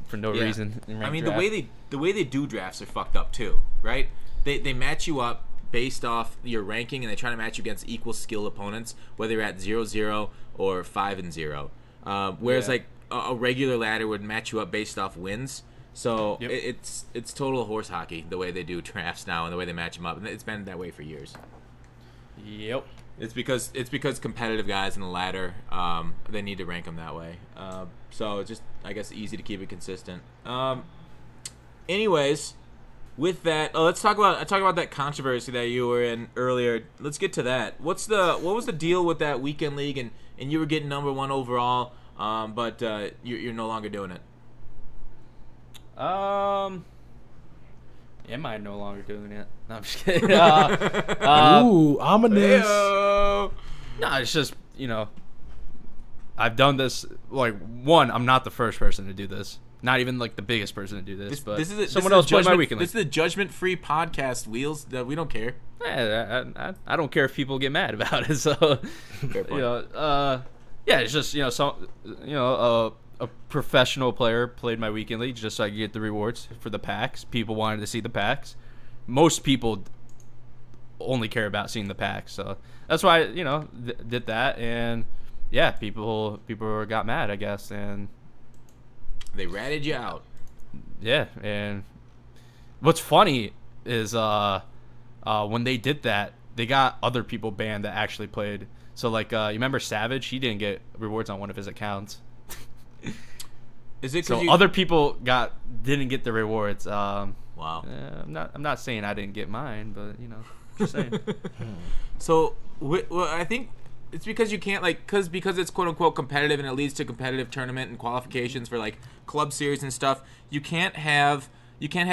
C: for no reason.
B: I mean, the way they do drafts are fucked up too, right? They match you up based off your ranking, and they try to match you against equal skill opponents, whether you're at 0-0 or 5-0. Whereas like a regular ladder would match you up based off wins. So it's total horse hockey the way they do drafts now and the way they match them up, and it's been that way for years.
C: Yep.
B: It's because competitive guys in the ladder, they need to rank them that way. So it's just, I guess, easy to keep it consistent. Anyways, with that, let's talk about that controversy that you were in earlier. Let's get to that. What was the deal with that weekend league, and you were getting number 1 overall, but you're no longer doing it?
C: Am I no longer doing it? No, I'm just kidding.
A: Ooh, ominous.
C: No, it's just, I've done this, like, I'm not the first person to do this. Not even, like, the biggest person to do this, but someone else played my weekend.
B: This is a judgment-free podcast, Wheelz. We don't care.
C: I don't care if people get mad about it, so,
B: Fair point.
C: it's just, a professional player played my weekend league just so I could get the rewards for the packs. People wanted to see the packs. Most people only care about seeing the packs, so that's why I, did that. And yeah, people got mad, I guess, and
B: they ratted you out.
C: Yeah, and what's funny is when they did that, they got other people banned that actually played. So like, you remember Savage? He didn't get rewards on one of his accounts.
B: Is it
C: so other people didn't get the rewards?
B: Wow.
C: I'm not saying I didn't get mine, but you know, just saying.
B: So well, I think it's because you can't because it's quote unquote competitive and it leads to competitive tournament and qualifications for like club series and stuff. You can't have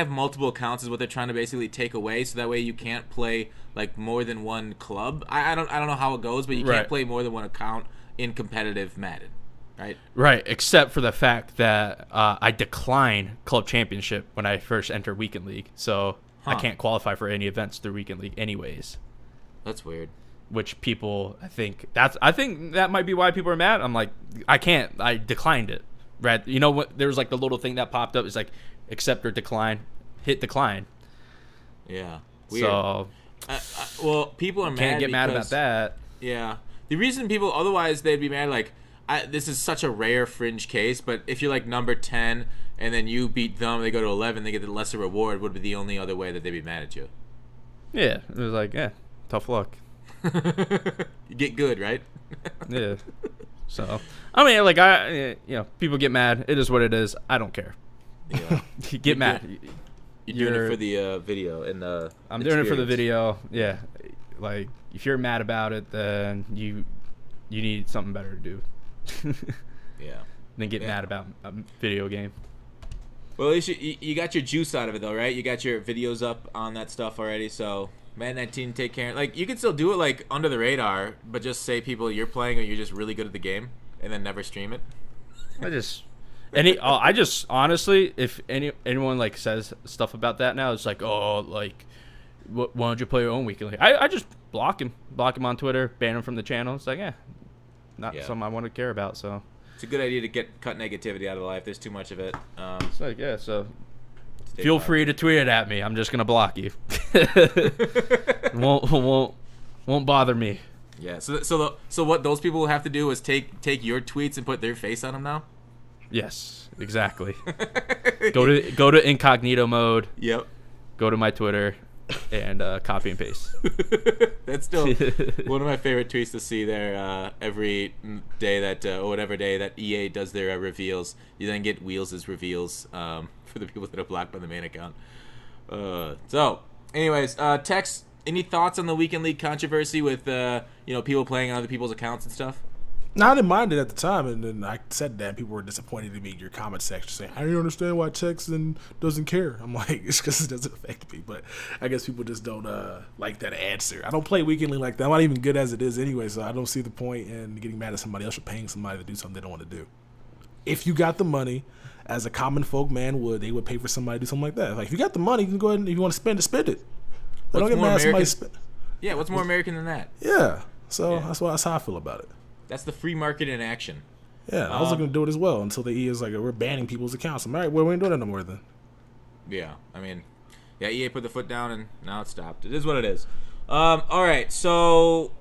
B: multiple accounts is what they're trying to basically take away. So that way you can't play like more than one club. I don't know how it goes, but you can't play more than one account in competitive Madden. Right,
C: except for the fact that I decline club championship when I first enter Weekend League, so I can't qualify for any events through Weekend League anyways.
B: That's weird.
C: Which people, I think that might be why people are mad. I'm like, I can't. I declined it. Right? You know what? There was like the little thing that popped up. It's like accept or decline. Hit decline.
B: Yeah. Weird.
C: So,
B: well, people are mad.
C: Can't get mad about that.
B: Yeah. The reason people otherwise they'd be mad like. This is such a rare fringe case, but if you're like number 10 and then you beat them, they go to 11, they get the lesser reward, would be the only other way that they'd be mad at you.
C: Yeah, it was like, yeah, tough luck.
B: You get good, right?
C: Yeah. So, I mean, like, people get mad. It is what it is. I don't care.
B: Yeah.
C: Get mad.
B: You're doing it for the video and the
C: I'm doing it for the video. Yeah. Like, if you're mad about it, then you need something better to do.
B: Yeah.
C: Then get mad about a video game.
B: Well, at least you got your juice out of it, though, right? You got your videos up on that stuff already, so Madden 19, take care. Like, you can still do it, like, under the radar, but just say people you're playing or you're just really good at the game, and then never stream it.
C: I just honestly, if anyone like says stuff about that now, it's like, oh, like, why don't you play your own weekly? I just block him on Twitter, ban him from the channel. It's like, not something I want to care about. So
B: it's a good idea to cut negativity out of life. There's too much of it.
C: It's like, so feel free to tweet it at me. I'm just gonna block you. won't bother me.
B: Yeah. So what those people will have to do is take your tweets and put their face on them now.
C: Yes, exactly. Go to incognito mode.
B: Yep.
C: Go to my Twitter. And copy and paste.
B: That's still one of my favorite tweets to see there. Every day that or whatever day that EA does their reveals, you then get Wheelz' reveals for the people that are blocked by the main account. So, anyways, Tex, any thoughts on the Weekend League controversy with people playing on other people's accounts and stuff?
A: No, I didn't mind it at the time, and then I said that, and people were disappointed in me in your comment section saying, I don't understand why Texan doesn't care. I'm like, it's because it doesn't affect me, but I guess people just don't like that answer. I don't play Weekend League like that. I'm not even good as it is anyway, so I don't see the point in getting mad at somebody else or paying somebody to do something they don't want to do. If you got the money, as a common folk man would, they would pay for somebody to do something like that. Like, if you got the money, you can go ahead and if you want to spend it, spend it. But don't get mad at somebody.
B: Yeah, what's more American than that?
A: Yeah, so that's how I feel about it.
B: That's the free market in action.
A: Yeah, I was looking to do it as well until the EA is like, we're banning people's accounts. I'm all right, well, we ain't doing it no more then.
B: Yeah, I mean, EA put the foot down and now it stopped. It is what it is. All right, so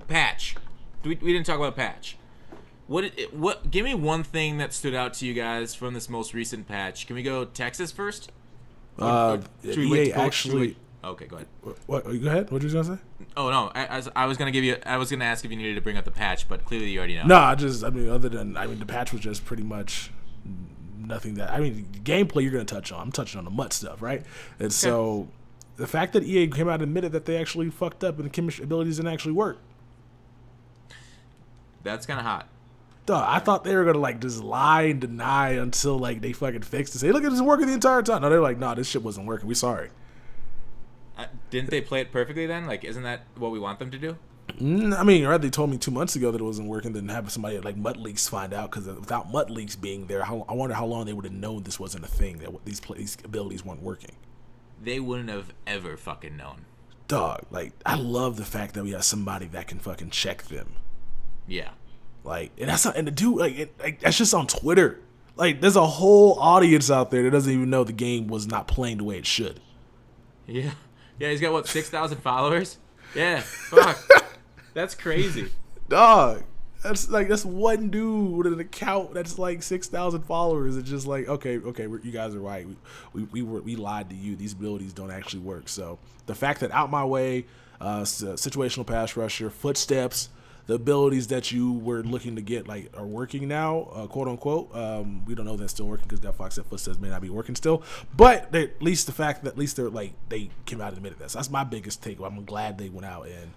B: patch. We didn't talk about patch. What? Give me one thing that stood out to you guys from this most recent patch. Can we go Texas first?
A: EA actually.
B: Okay, go ahead.
A: What? Go ahead. What you gonna say?
B: Oh no, I was gonna ask if you needed to bring up the patch, but clearly you already know.
A: No, the patch was just pretty much nothing that. Gameplay you're gonna touch on. I'm touching on the MUT stuff, right? And so the fact that EA came out and admitted that they actually fucked up and the chemistry abilities didn't actually work.
B: That's kind of hot.
A: Duh, I thought they were gonna like just lie and deny until like they fucking fixed it. Say, look, it's working the entire time. No, they're like, nah, this shit wasn't working. We sorry.
B: Didn't they play it perfectly then? Like, isn't that what we want them to do?
A: I mean, right? They told me 2 months ago that it wasn't working. Then have somebody like MUT Leaks find out, because without MUT Leaks being there, I wonder how long they would have known this wasn't a thing, that these abilities weren't working.
B: They wouldn't have ever fucking known.
A: Dog, like, I love the fact that we have somebody that can fucking check them.
B: Yeah.
A: Like, and that's not, and the dude, like that's just on Twitter. Like, there's a whole audience out there that doesn't even know the game was not playing the way it should.
B: Yeah. Yeah, he's got, what, 6,000 followers? Yeah, fuck. That's crazy.
A: Dog. That's one dude with an account that's like 6,000 followers. It's just like, okay, you guys are right. We lied to you. These abilities don't actually work. So the fact that Out My Way, situational pass rusher, footsteps, the abilities that you were looking to get like are working now, quote unquote. We don't know if that's still working because Gutfoxx said footsteps may not be working still. But at least the fact that at least they're like they came out and admitted that. So that's my biggest take. I'm glad they went out and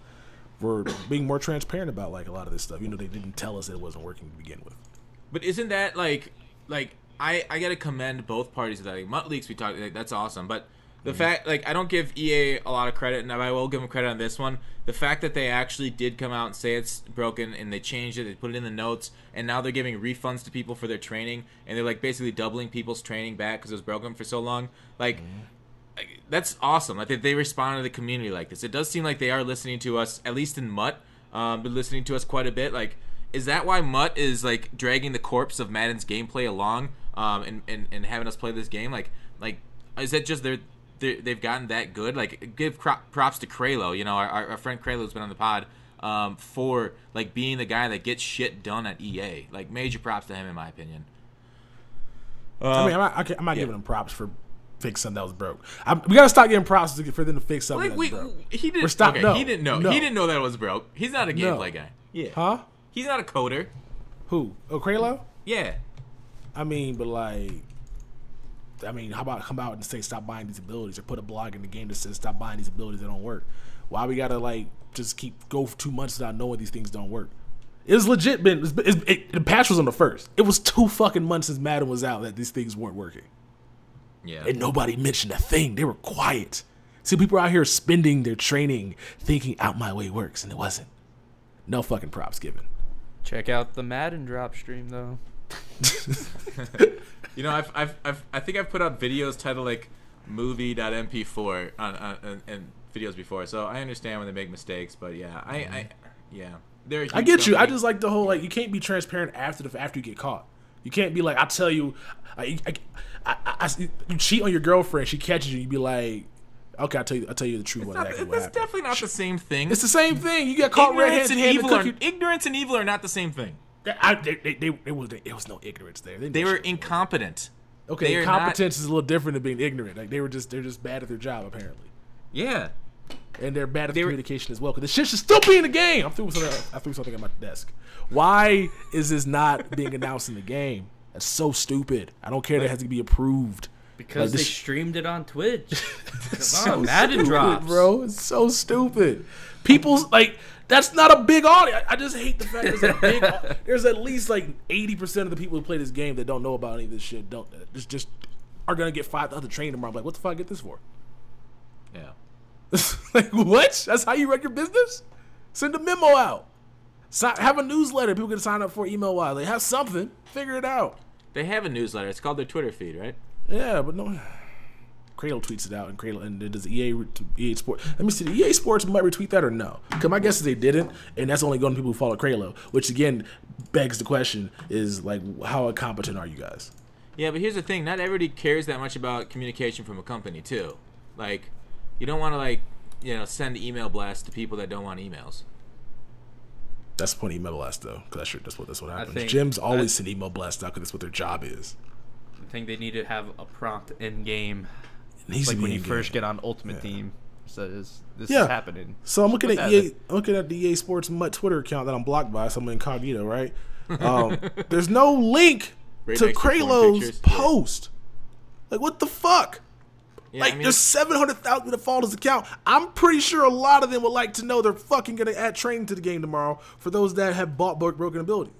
A: were being more transparent about like a lot of this stuff. You know, they didn't tell us that it wasn't working to begin with.
B: But isn't that like I gotta commend both parties of that. Like Mutt Leaks, we talked, like, that's awesome. But the fact, like, I don't give EA a lot of credit, and I will give them credit on this one. The fact that they actually did come out and say it's broken, and they changed it, they put it in the notes, and now they're giving refunds to people for their training, and they're like basically doubling people's training back because it was broken for so long. Like, that's awesome. Like they responded to the community like this. It does seem like they are listening to us, at least in Mutt, been listening to us quite a bit. Like, is that why Mutt is like dragging the corpse of Madden's gameplay along, and having us play this game? Like, is that just they've gotten that good? Like, give props to Kralo, you know, our friend Kralo who's been on the pod, for like being the guy that gets shit done at EA. Like, major props to him in my opinion.
A: I mean, I'm not giving him props for fix something that was broke. We gotta stop giving props for them to fix something that's broke.
B: He didn't. Okay, he didn't know. No. He didn't know that it was broke. He's not a gameplay guy. Yeah.
A: Huh?
B: He's not a coder.
A: Who? Oh, Kralo?
B: Yeah.
A: I mean, but like, how about come out and say stop buying these abilities, or put a blog in the game that says stop buying these abilities that don't work? Why we gotta like just go for 2 months without knowing these things don't work? It's legit been. The patch was on the 1st. It was 2 fucking months since Madden was out that these things weren't working.
B: Yeah.
A: And nobody mentioned a thing. They were quiet. See, people out here spending their training thinking Out My Way works, and it wasn't. No fucking props given.
C: Check out the Madden drop stream though.
B: You know, I think I've put out videos titled like movie.mp4 on videos before, so I understand when they make mistakes. But yeah, I
A: get you. I just like the whole like you can't be transparent after you get caught. You can't be like, I tell you, you cheat on your girlfriend, she catches you, you be like, okay, I'll tell you the truth.
B: That's definitely not the same thing.
A: It's the same thing. You get caught red-handed.
B: Ignorance and evil are not the same thing.
A: It was no ignorance there.
B: They were incompetent.
A: Okay, incompetence is a little different than being ignorant. Like they're just bad at their job apparently.
B: Yeah.
A: And they're bad at communication as well. Because the shit should still be in the game. I threw something at my desk. Why is this not being announced in the game? That's so stupid. I don't care that it has to be approved.
C: Because they streamed it on Twitch.
A: So
C: Madden drops,
A: bro. It's so stupid. People's like that's not a big audience. I just hate the fact there's at least like 80% of the people who play this game that don't know about any of this shit. Just are gonna get 5,000 training tomorrow. I'm like, what the fuck I get this for?
B: Yeah.
A: Like what? That's how you run your business? Send a memo out. Have a newsletter. People can sign up for email wise. They have something. Figure it out.
B: They have a newsletter. It's called their Twitter feed, right?
A: Yeah, but no. Kralo tweets it out, and does EA Sports. Let me see. The EA Sports might retweet that or no? Because my guess is they didn't, and that's only going to people who follow Kralo. Which again begs the question: is like, how incompetent are you guys?
B: Yeah, but here's the thing: not everybody cares that much about communication from a company, too. Like, you don't want to like, send email blasts to people that don't want emails.
A: That's the point of email blast though, because that's what happens. Gyms always send email blasts out because that's what their job is.
C: I think they need to have a prompt in game, like when you first get on Ultimate Team. Says this is happening.
A: So I'm looking at EA. I'm looking at the EA Sports Mutt Twitter account that I'm blocked by, so I'm incognito, right? There's no link to Kralo's post. Like what the fuck? Yeah, there's 700,000 that follow his account. I'm pretty sure a lot of them would like to know they're fucking gonna add training to the game tomorrow for those that have bought broken abilities.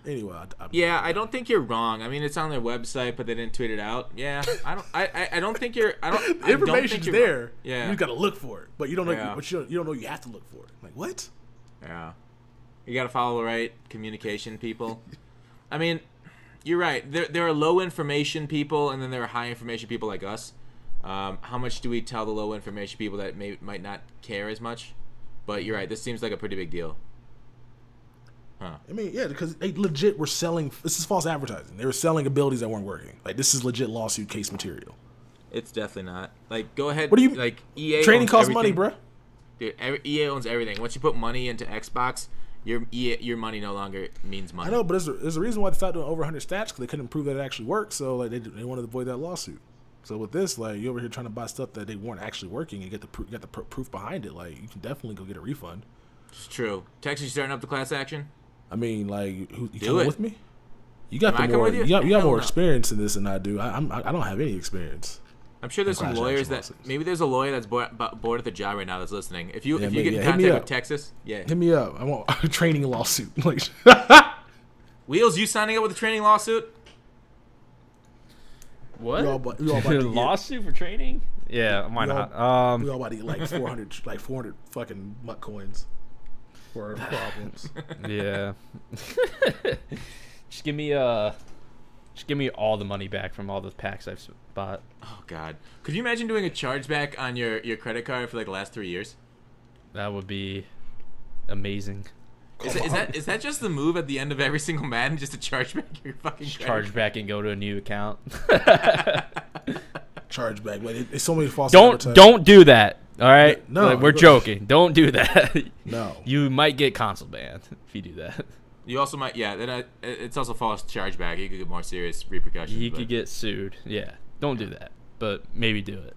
A: Anyway,
B: I don't think you're wrong. I mean, it's on their website, but they didn't tweet it out. Yeah, I don't think you're.
A: The information's there.
B: Wrong. Yeah,
A: you gotta look for it, but you don't know. Yeah. But you don't know you have to look for it. Like what?
B: Yeah, you gotta follow the right communication people. I mean. You're right. There are low information people, and then there are high information people like us. How much do we tell the low information people that might not care as much? But you're right. This seems like a pretty big deal. Huh.
A: I mean, yeah, because they legit were selling. This is false advertising. They were selling abilities that weren't working. Like this is legit lawsuit case material.
B: It's definitely not. Like, go ahead.
A: What do you
B: like? EA
A: training costs money, bruh.
B: Dude, EA owns everything. Once you put money into Xbox, your money no longer means money.
A: I know, but there's a reason why they stopped doing over 100 stats because they couldn't prove that it actually worked. So like they wanted to avoid that lawsuit. So with this, like you over here trying to buy stuff that they weren't actually working and get the proof behind it, like you can definitely go get a refund.
B: It's true. Texas, you starting up the class action?
A: I mean, like you
B: Do
A: coming
B: it.
A: with me? You got
B: Am I
A: the
B: coming
A: more
B: with you?
A: you got
B: Hell
A: more
B: no.
A: experience in this than I do. I don't have any experience.
B: I'm sure there's some
A: class
B: lawyers
A: action
B: that
A: lawsuits.
B: maybe there's a lawyer that's bored at the job right now that's listening. If you
A: Yeah,
B: get
A: maybe,
B: in
A: yeah, hit me
B: contact with
A: up.
B: Texas,
A: Hit me up. I want a training lawsuit. Like
B: Wheelz, you signing up with a training lawsuit?
C: What?
A: we all about to get,
C: Lawsuit for training? Yeah, why
A: we all-
C: not?
A: we all about to get like 400 fucking mutt coins for our problems.
C: Yeah. Just give me all the money back from all the packs I've bought.
B: Oh God, could you imagine doing a chargeback on your credit card for like the last 3 years?
C: That would be amazing.
B: Is that just the move at the end of every single Madden, just to charge back your fucking credit
C: Charge back and go to a new account.
A: Chargeback, but it's so many false.
C: Don't
A: advertisements.
C: do that. All right.
A: No,
C: Like, we're joking. Don't do that.
A: No.
C: You might get console banned if you do that.
B: You also might, yeah. Then it's also false chargeback. You could get more serious repercussions.
C: You
B: but-
C: could get sued. Yeah. Don't do that. But maybe do it.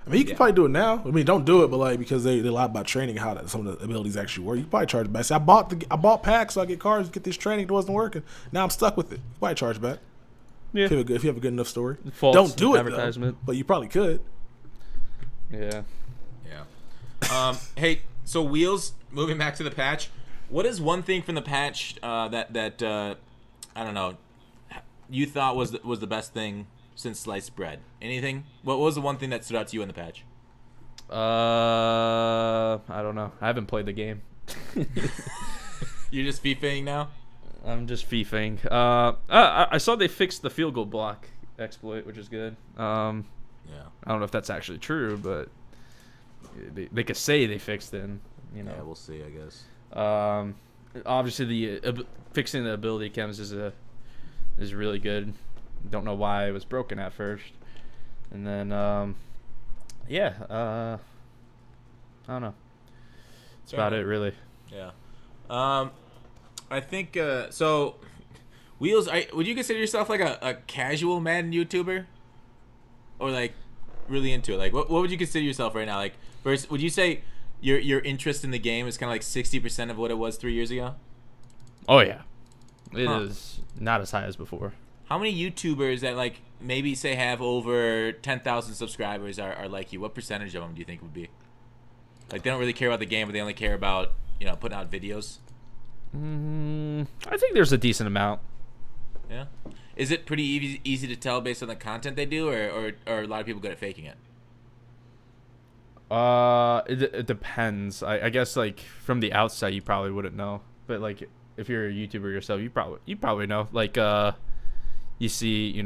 A: I mean, you can probably do it now. I mean, don't do it, but like because they lie about training how some of the abilities actually work. You can probably charge back. See, I bought packs so I get cards to get this training. It wasn't working. Now I'm stuck with it. You probably charge back.
C: Yeah.
A: If you have a good enough story.
C: False
A: Don't do it
C: advertisement.
A: though, but you probably could.
C: Yeah.
B: Yeah. Hey, so Wheelz, moving back to the patch, what is one thing from the patch that I don't know, you thought was the best thing since sliced bread? Anything? What was the one thing that stood out to you in the patch?
C: I don't know. I haven't played the game.
B: You're just FIFAing now?
C: I'm just FIFAing. I saw they fixed the field goal block exploit, which is good.
B: Yeah.
C: I don't know if that's actually true, but they could say they fixed it. You know.
B: Yeah, we'll see, I guess.
C: Obviously the fixing the ability chems is really good. Don't know why it was broken at first, and then yeah, I don't know. That's about it, really.
B: Yeah. I think so. Wheelz, would you consider yourself like a casual Madden YouTuber, or like really into it? Like, what would you consider yourself right now? Like, first, would you say your interest in the game is kind of like 60% of what it was 3 years ago?
C: Oh yeah, it is not as high as before.
B: How many YouTubers that like maybe say have over 10,000 subscribers are like you? What percentage of them do you think would be? Like they don't really care about the game, but they only care about putting out videos.
C: I think there's a decent amount.
B: Yeah. Is it pretty easy to tell based on the content they do, or are a lot of people good at faking it?
C: It depends. I guess like from the outside you probably wouldn't know, but like if you're a YouTuber yourself, you probably know. Like you see,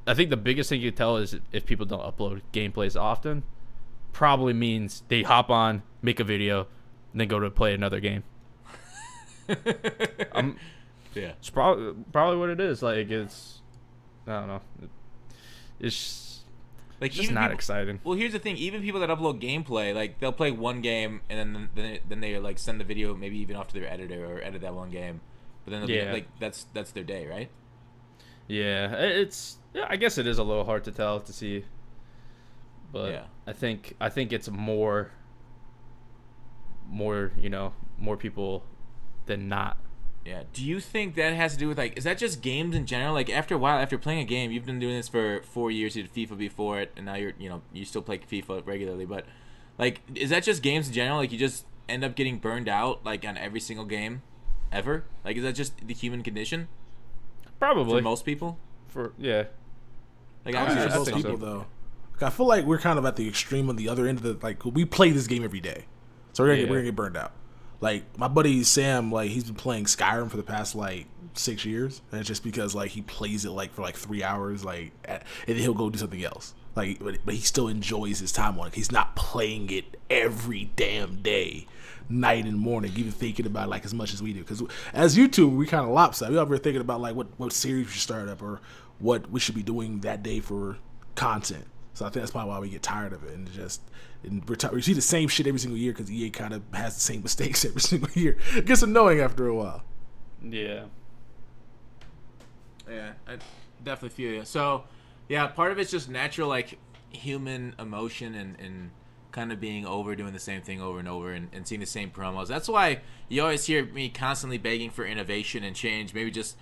C: I think the biggest thing you can tell is if people don't upload gameplays often, probably means they hop on, make a video, and then go to play another game.
B: Yeah.
C: It's probably what it is. Like it's, I don't know. It's
B: like
C: just
B: even
C: not
B: people,
C: exciting.
B: Well, here's the thing. Even people that upload gameplay, like they'll play one game and then they like send the video maybe even off to their editor or edit that one game, but then they'll be like that's their day, right?
C: Yeah, I guess it is a little hard to tell to see, but
B: yeah.
C: I think it's more people than not.
B: Yeah. Do you think that has to do with is that just games in general? Like after a while, after playing a game, you've been doing this for 4 years. You did FIFA before it, and now you still play FIFA regularly. But like, is that just games in general? Like you just end up getting burned out like on every single game, ever? Like is that just the human condition?
C: Probably
B: For most people. Like
A: I
B: obviously
A: think
B: there's
A: most people though. I feel like we're kind of at the extreme on the other end of the like we play this game every day, so we're gonna get burned out. Like my buddy Sam, like he's been playing Skyrim for the past like 6 years, and it's just because like he plays it like for like 3 hours, like and then he'll go do something else. Like, but he still enjoys his time on it. He's not playing it every damn day, night and morning, even thinking about it, like as much as we do. Because as YouTube, we kind of lopsided. We over here thinking about like what series we should start up or what we should be doing that day for content. So I think that's probably why we get tired of it and we see the same shit every single year because EA kind of has the same mistakes every single year. It gets annoying after a while.
C: Yeah.
B: Yeah, I definitely feel you. So, yeah, part of it's just natural, like, human emotion and kind of being doing the same thing over and over and seeing the same promos. That's why you always hear me constantly begging for innovation and change, maybe just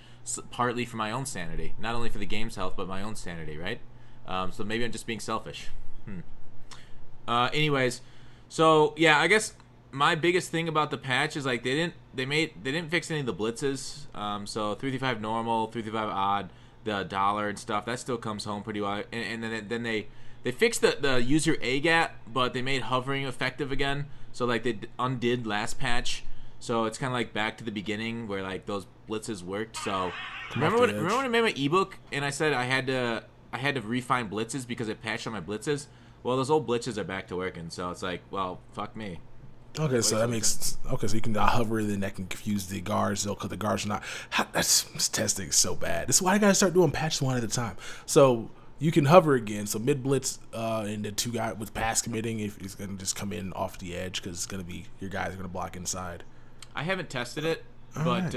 B: partly for my own sanity. Not only for the game's health, but my own sanity, right? So maybe I'm just being selfish. Anyways, so, yeah, I guess my biggest thing about the patch is, like, they didn't fix any of the blitzes. So 335 normal, 335 odd, the dollar and stuff, that still comes home pretty well. And then they fixed the user A gap, but they made hovering effective again. So like they undid last patch. So it's kind of like back to the beginning where like those blitzes worked. So remember when I made my ebook and I said I had to refine blitzes because it patched on my blitzes? Well, those old blitzes are back to working. So it's like, well, fuck me.
A: Okay, so that makes so you can hover, then that can confuse the guards though, because the guards are not. This testing is so bad. This is why I gotta start doing patches one at a time. So you can hover again. So mid blitz and the two guy with pass committing, if he's gonna just come in off the edge because it's gonna be your guys are gonna block inside.
B: I haven't tested it, but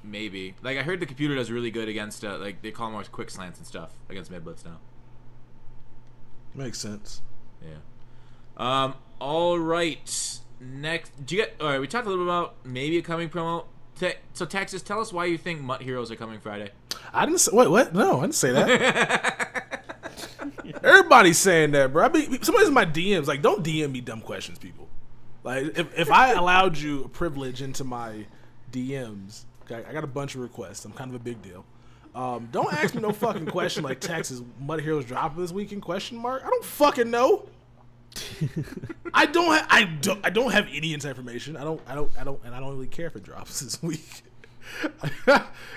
B: maybe. Like I heard the computer does really good against like they call them more quick slants and stuff against mid blitz now.
A: Makes sense.
B: Yeah. All right. Next, all right, we talked a little bit about maybe a coming promo. So Texas, tell us why you think Mutt Heroes are coming Friday.
A: I didn't say what? No, I didn't say that. Everybody's saying that, bro. I mean, somebody's in my DMs. Like, don't DM me dumb questions, people. Like, if I allowed you a privilege into my DMs, okay, I got a bunch of requests. I'm kind of a big deal. Don't ask me no fucking question like Texas Mutt Heroes dropping this weekend? Question mark. I don't fucking know. I don't have any inside information. I don't really care if it drops this week.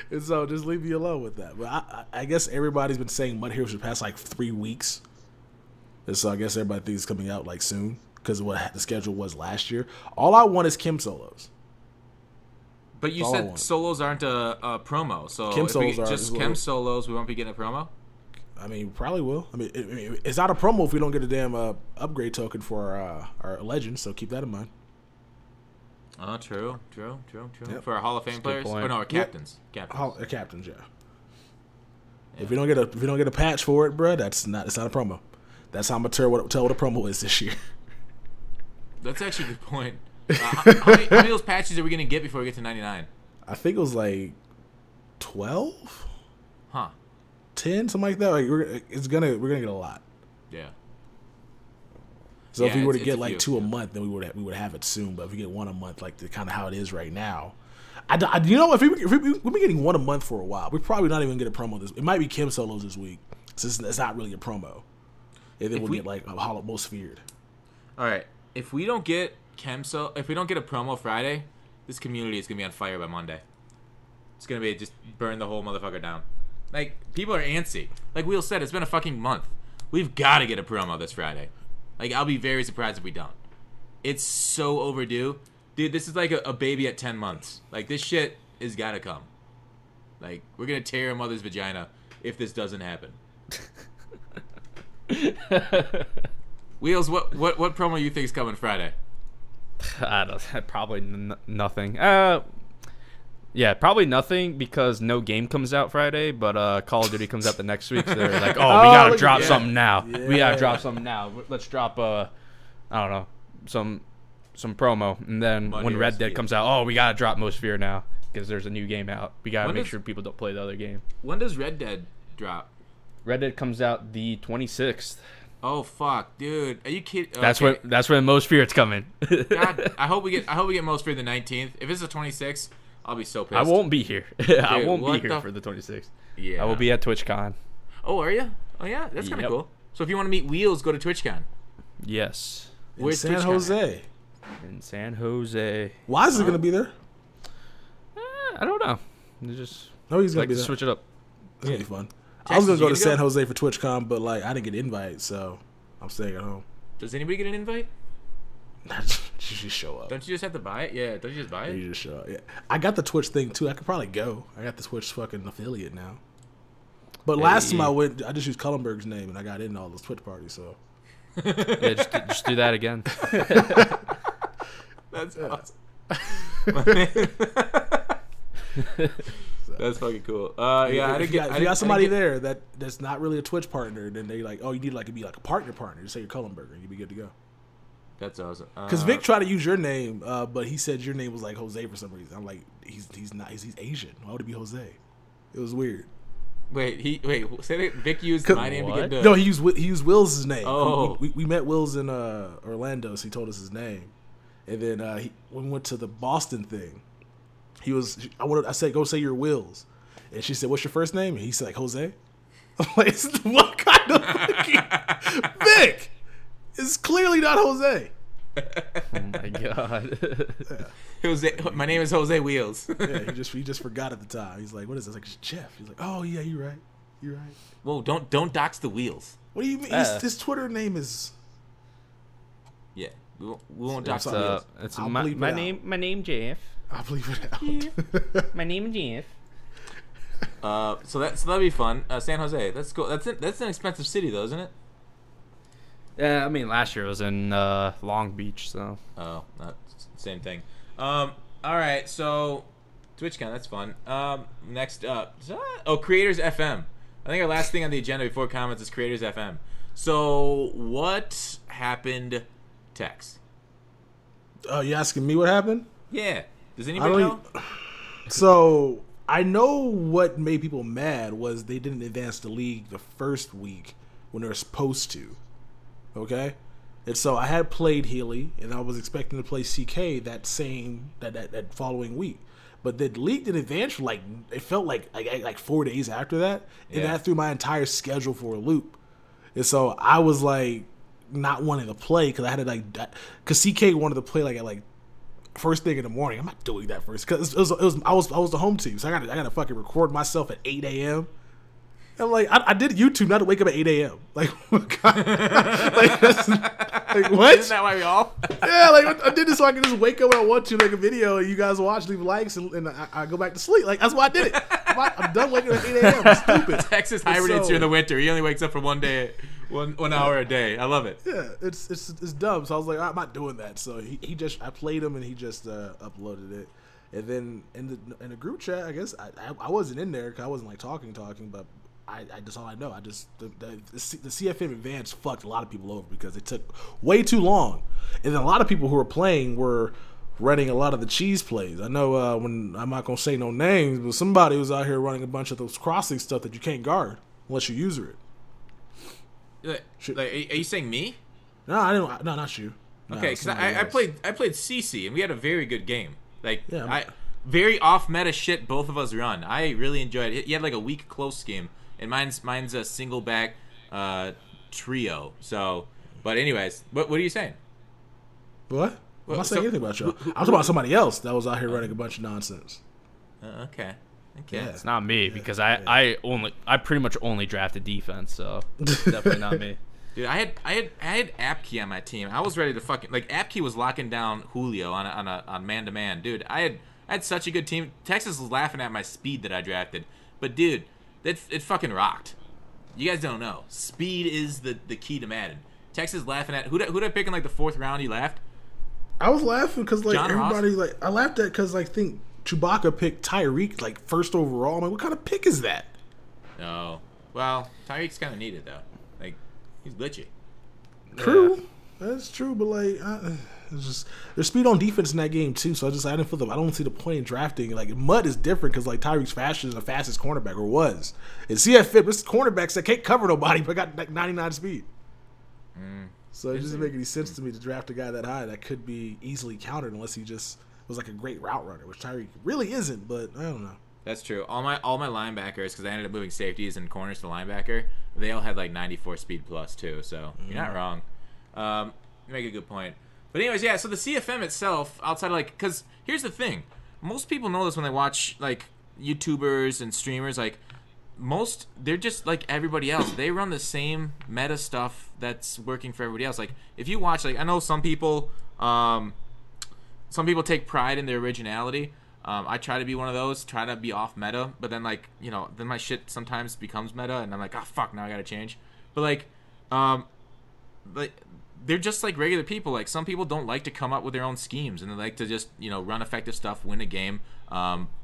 A: And so just leave me alone with that. But I guess everybody's been saying Mutt Heroes for the past like 3 weeks. And so I guess everybody thinks it's coming out like soon because of what the schedule was last year. All I want is Kim solos.
B: But you said solos aren't a promo. So
A: Kim
B: if
A: solos are
B: just Kim solos, we won't be getting a promo?
A: I mean, probably will. I mean, it's not a promo if we don't get a damn upgrade token for our legends, so keep that in mind.
B: Oh, true.
A: Yep.
B: For our Hall of Fame players? Or no, our captains.
A: Yep. Captains, yeah. If we don't get a patch for it, bro, it's not a promo. That's how I'm gonna tell what a promo is this year.
B: That's actually a good point. How many of those patches are we gonna get before we get to 99?
A: I think it was like 12.
B: Huh.
A: 10, something like that. Like we're gonna get a lot.
B: Yeah.
A: So if we were to get like 2 a month, then we would have it soon. But if we get 1 a month, like the kind of how it is right now, you know, if we've been getting 1 a month for a while, we're probably not even gonna get a promo this. It might be Kim solos this week, since it's not really a promo. And then we'll get like a Hollow most feared.
B: All right. If we don't get if we don't get a promo Friday, this community is gonna be on fire by Monday. It's gonna be just burn the whole motherfucker down. Like, people are antsy. Like Wheelz said, it's been a fucking month. We've got to get a promo this Friday. Like, I'll be very surprised if we don't. It's so overdue. Dude, this is like a baby at 10 months. Like, this shit has got to come. Like, we're going to tear a mother's vagina if this doesn't happen. Wheelz, what promo you think is coming Friday?
C: I don't. Probably nothing. Yeah, probably nothing because no game comes out Friday, but Call of Duty comes out the next week. So they're like, oh, we gotta drop something now. Yeah. We gotta drop something now. Let's drop I don't know, some promo, and then when Red Dead comes out, oh, we gotta drop Most Fear now because there's a new game out. We gotta make sure people don't play the other game.
B: When does Red Dead drop?
C: Red Dead comes out the 26th.
B: Oh fuck, dude! Are you kidding?
C: Okay. That's when Most Fear is coming.
B: God, I hope we get Most Fear the 19th. If it's the 26th. I'll be so pissed.
C: I won't be here. Dude, I won't be here for the 26th. Yeah. I will be at TwitchCon.
B: Oh, are you? Oh, yeah. That's kind of cool. So if you want to meet Wheelz, go to TwitchCon.
C: Yes.
A: Where's San Jose?
C: In San Jose.
A: Why is it going to be there?
C: I don't know. He's
A: going to be there.
C: Switch it up.
A: It's going to be fun. I was going to go to San Jose for TwitchCon, but like I didn't get an invite, so I'm staying at home.
B: Does anybody get an invite?
A: You just show up.
B: Don't you just have to buy it? Yeah, don't you just buy it?
A: You just show up. Yeah, I got the Twitch thing too. I could probably go. I got the Twitch fucking affiliate now. But last time I went, I just used Cullenberg's name, and I got in all those Twitch parties. So
C: yeah, just do that again.
B: That's awesome. That's fucking cool. Yeah,
A: if you got somebody there that's not really a Twitch partner, then they like, oh, you need like to be like a partner. Just say you're Cullenberger, and you'd be good to go.
B: That's awesome.
A: Because Vic tried to use your name, but he said your name was like Jose for some reason. I'm like, he's not. He's Asian. Why would it be Jose? It was weird.
B: Wait. Say that Vic used my name to get the.
A: No, he used Wheelz' name.
B: Oh,
A: we met Wheelz in Orlando, so he told us his name, and then when we went to the Boston thing, I said, go say you're Wheelz, and she said, what's your first name? And he said like Jose. I'm like, what kind of fucking Vic? It's clearly not Jose.
C: Oh my god.
A: Yeah.
B: Jose, my name is Jose Wheelz.
A: Yeah, he just forgot at the time. He's like, what is this? Like, it's Jeff. He's like, oh yeah, you're right.
B: Whoa, don't dox the Wheels.
A: What do you mean? His Twitter name is.
B: Yeah, we won't dox the Wheels.
C: It's my name Jeff.
A: I'll bleep it out.
C: My name Jeff.
B: So that'll be fun. San Jose. That's cool. That's an expensive city though, isn't it?
C: Yeah, I mean last year it was in Long Beach, so.
B: Oh, same thing. All right, so TwitchCon, that's fun. Next up, Creators FM. I think our last thing on the agenda before comments is Creators FM. So what happened, Tex?
A: Oh, you asking me what happened?
B: Yeah. Does anybody know?
A: So I know what made people mad was they didn't advance the league the first week when they were supposed to. Okay? And so I had played Healy, and I was expecting to play CK that following week. But the league didn't advance for it felt like 4 days after that. And that threw my entire schedule for a loop. And so I was like not wanting to play because I had to because CK wanted to play at first thing in the morning. I'm not doing that first because I was the home team, so I got to fucking record myself at 8 a.m. I'm like, I did YouTube not to wake up at 8 a.m. Like, what?
B: Isn't that why we all?
A: Yeah, I did this so I can just wake up when I want to, make a video, and you guys watch, leave likes, and I go back to sleep. Like, that's why I did it. I'm done waking up at 8 a.m. It's stupid.
B: Texas hibernates during the winter. He only wakes up for 1 day, one hour a day. I love it.
A: Yeah, it's dumb. So I was like, I'm not doing that. So I played him, and he just uploaded it. And then in the group chat, I guess I wasn't in there because I wasn't talking, but. That's all I know. The CFM advance fucked a lot of people over because it took way too long, and then a lot of people who were playing were running a lot of the cheese plays. I know when I'm not gonna say no names, but somebody was out here running a bunch of those crossing stuff that you can't guard unless you user it.
B: Are you saying me?
A: No, I didn't. No, not you. No,
B: okay, because I played CC and we had a very good game.
A: Yeah,
B: very off meta shit. Both of us run. I really enjoyed it. You had a weak close game. And mine's a single back trio. So, but anyways, what are you saying?
A: What? I'm not saying anything about you. I'm talking about somebody else that was out here running a bunch of nonsense.
B: Okay.
A: Yeah.
C: It's not me because I pretty much only drafted defense, so definitely not me.
B: Dude, I had Apkey on my team. I was ready to fucking Apkey was locking down Julio on man to man. Dude, I had such a good team. Texas was laughing at my speed that I drafted, but dude. It fucking rocked. You guys don't know. Speed is the key to Madden. Texas laughing at who'd I pick in the fourth round? You laughed.
A: I was laughing because everybody I laughed at because I think Chewbacca picked Tyreek first overall. I'm like, what kind of pick is that?
B: No. Well, Tyreek's kind of needed though. He's glitchy.
A: True. Yeah. That's true, but it's just there's speed on defense in that game too. So I didn't feel I don't see the point in drafting. Mud is different because Tyreek's faster than the fastest cornerback or was. And CFF, this cornerbacks that can't cover nobody but got 99 speed. So it doesn't make any sense to me to draft a guy that high that could be easily countered unless he just was a great route runner, which Tyreek really isn't. But I don't know.
B: That's true. All my linebackers, because I ended up moving safeties and corners to linebacker, they all had 94 speed plus too. So you're not wrong. You make a good point. But anyways, yeah, so the CFM itself, outside of because here's the thing. Most people know this when they watch YouTubers and streamers, they're just like everybody else. They run the same meta stuff that's working for everybody else. If you watch, I know some people take pride in their originality, I try to be one of those, try to be off meta, but then like, you know, then my shit sometimes becomes meta, and I'm like, oh fuck, now I gotta change. But like, they're just like regular people. Like some people don't like to come up with their own schemes, and they like to just, you know, run effective stuff, win a game,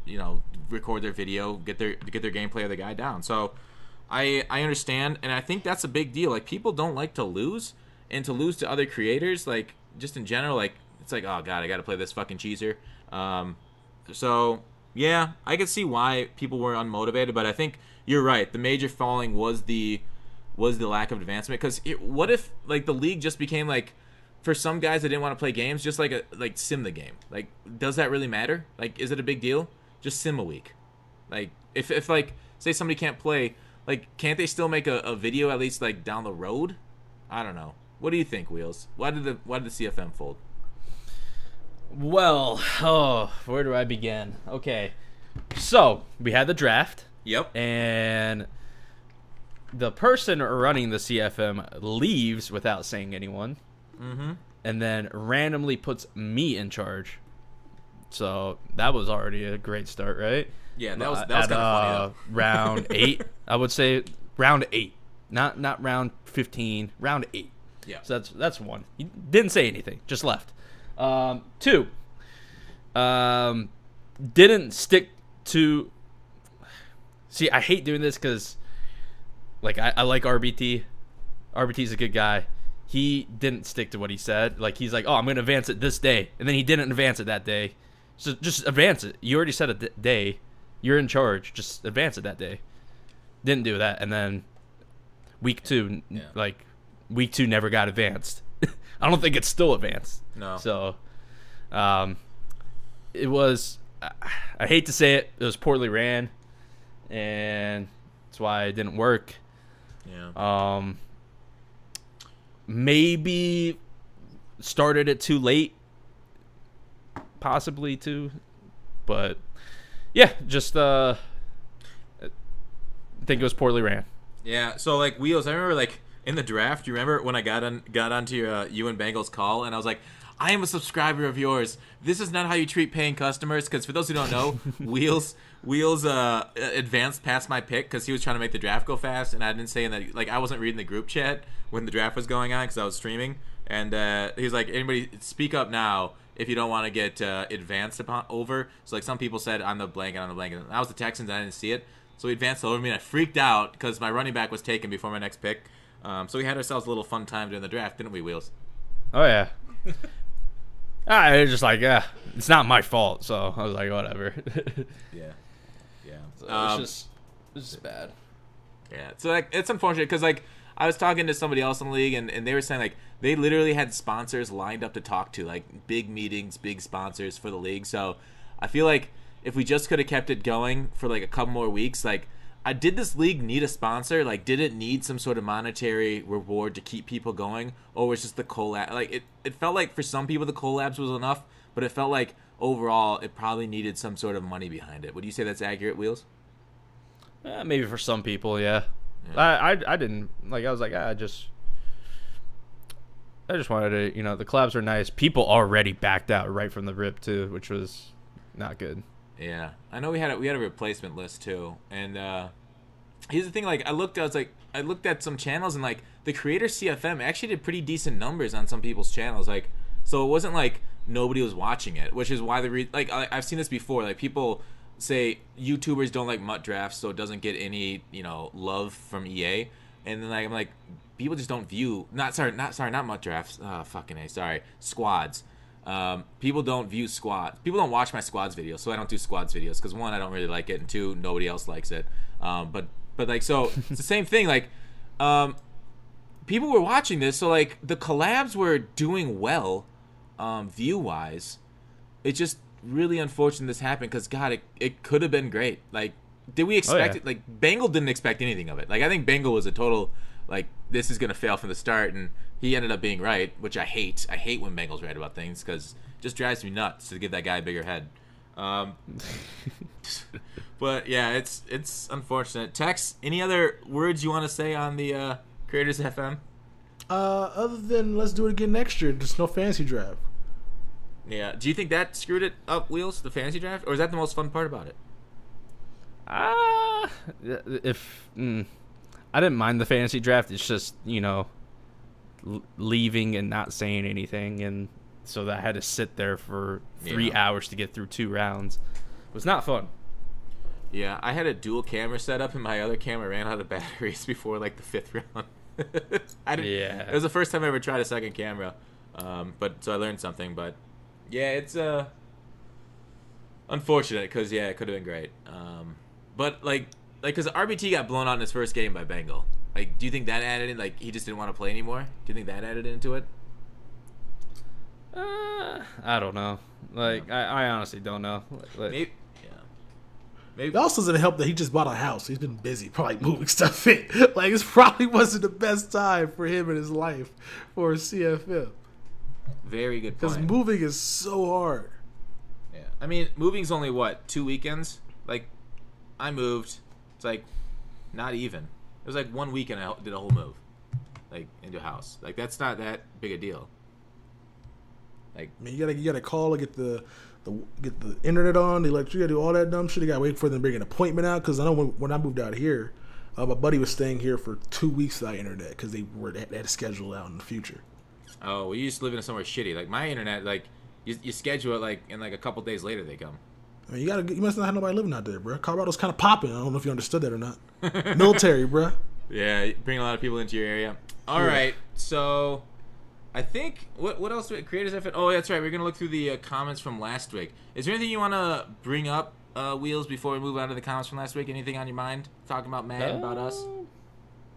B: you know, record their video, get their gameplay of the guy down. So I understand, and I think that's a big deal. Like people don't like to lose, and to lose to other creators, like just in general, like it's like, oh god, I gotta play this fucking cheeser. So yeah, I could see why people were unmotivated, but I think you're right. The major falling was the lack of advancement. Because what if like the league just became like, for some guys that didn't want to play games, just like sim the game? Like, does that really matter? Like, is it a big deal? Just sim a week. Like, if like say somebody can't play, like, can't they still make a video at least like down the road? I don't know. What do you think, Wheelz? Why did the CFM fold?
C: Well, where do I begin? Okay, so we had the draft.
B: Yep.
C: And the person running the CFM leaves without saying anyone.
B: Mm-hmm.
C: And then randomly puts me in charge. So that was already a great start, right?
B: Yeah, that was kind of funny.
C: Round 8, I would say round 8, not round 15, round 8.
B: Yeah.
C: So that's one. He didn't say anything, just left. 2, didn't stick to. See, I hate doing this because, like, I like RBT. RBT's a good guy. He didn't stick to what he said. Like, he's like, oh, I'm going to advance it this day. And then he didn't advance it that day. So just advance it. You already said a day. You're in charge. Just advance it that day. Didn't do that. And then week 2, week 2 never got advanced. I don't think it's still advanced.
B: No.
C: So, it was, I hate to say it, it was poorly ran. And that's why it didn't work.
B: Yeah.
C: Maybe started it too late, possibly too, but yeah, just I think it was poorly ran.
B: Yeah. So like Wheelz, I remember like in the draft. You remember when I got onto your you and Bengals call, and I was like, I am a subscriber of yours. This is not how you treat paying customers. Because for those who don't know, Wheelz advanced past my pick because he was trying to make the draft go fast, and I didn't say that. Like, I wasn't reading the group chat when the draft was going on because I was streaming, and he was like, anybody speak up now if you don't want to get advanced over. So like some people said on the blanket, and I was the Texans, and I didn't see it, so he advanced over me, and I freaked out because my running back was taken before my next pick. So we had ourselves a little fun time during the draft, didn't we, Wheelz?
C: Oh yeah. I was just like, yeah, it's not my fault, so I was like, whatever.
B: Yeah.
C: So it's just bad.
B: Yeah, so like it's unfortunate because like I was talking to somebody else in the league, and they were saying like they literally had sponsors lined up to talk to, like big meetings, big sponsors for the league. So I feel like if we just could have kept it going for like a couple more weeks, like did this league need a sponsor? Like, did it need some sort of monetary reward to keep people going, or was just the collab? Like, it felt like for some people the collabs was enough, but it felt like overall it probably needed some sort of money behind it. Would you say that's accurate, Wheelz?
C: Maybe for some people, yeah. I didn't like. I was like, I just wanted to, the collabs were nice. People already backed out right from the rip too, which was not good.
B: Yeah, I know we had a replacement list too, and here's the thing. Like, I looked at some channels, and like the creator CFM actually did pretty decent numbers on some people's channels. Like, so it wasn't like nobody was watching it, which is why I've seen this before. Like, people say YouTubers don't like MUT drafts, so it doesn't get any love from EA, and then like I'm like, people just don't view not MUT drafts. Fucking A, sorry, squads. People don't view squads. People don't watch my squads videos, so I don't do squads videos because 1, I don't really like it, and 2, nobody else likes it. But like, so it's the same thing. Like, people were watching this, so like the collabs were doing well, view wise. It's just really unfortunate this happened because God, it could have been great. Like, did we expect it? Like, Bengal didn't expect anything of it. Like, I think Bengal was a total like, this is gonna fail from the start, and he ended up being right, which I hate. I hate when Bengal's right about things because it just drives me nuts to give that guy a bigger head. But yeah, it's unfortunate. Tex, any other words you want to say on the Creators FM?
A: Other than let's do it again next year. Just no fantasy draft.
B: Yeah. Do you think that screwed it up, Wheels, the fantasy draft, or is that the most fun part about it?
C: I didn't mind the fantasy draft. It's just, leaving and not saying anything, and so that I had to sit there for 3 hours to get through 2 rounds. It was not fun.
B: Yeah, I had a dual camera set up, and my other camera ran out of batteries before like the 5th round. It was the first time I ever tried a second camera, but so I learned something. But yeah, it's unfortunate because it could have been great. But like because RBT got blown out in his first game by Bengal. Like, do you think that added in? Like, he just didn't want to play anymore. Do you think that added into it?
C: I don't know. Like, I honestly don't know.
B: Maybe.
A: It also doesn't help that he just bought a house. He's been busy, probably moving stuff in. Like, it probably wasn't the best time for him in his life for CFM.
B: Very good point.
A: Because moving is so hard.
B: Yeah, I mean, moving's only what, 2 weekends? Like, I moved. It's like not even. It was like 1 weekend I did a whole move, like into a house. Like, that's not that big a deal. Like,
A: I mean, you gotta call to get the internet on, the electricity, do all that dumb shit. You gotta wait for them to bring an appointment out. Because I know when I moved out here, my buddy was staying here for 2 weeks without internet because they had to schedule it out in the future.
B: Oh, well, you used to live in somewhere shitty. Like, my internet, like you schedule it like, and like a couple days later they come.
A: I mean, you must not have nobody living out there, bro. Colorado's kind of popping. I don't know if you understood that or not. Military, bro.
B: Yeah, bring a lot of people into your area. All right, so I think what else? Creators effort. Oh, that's right. We're gonna look through the comments from last week. Is there anything you want to bring up, Wheels, before we move on to the comments from last week? Anything on your mind? Talking about Madden, about us?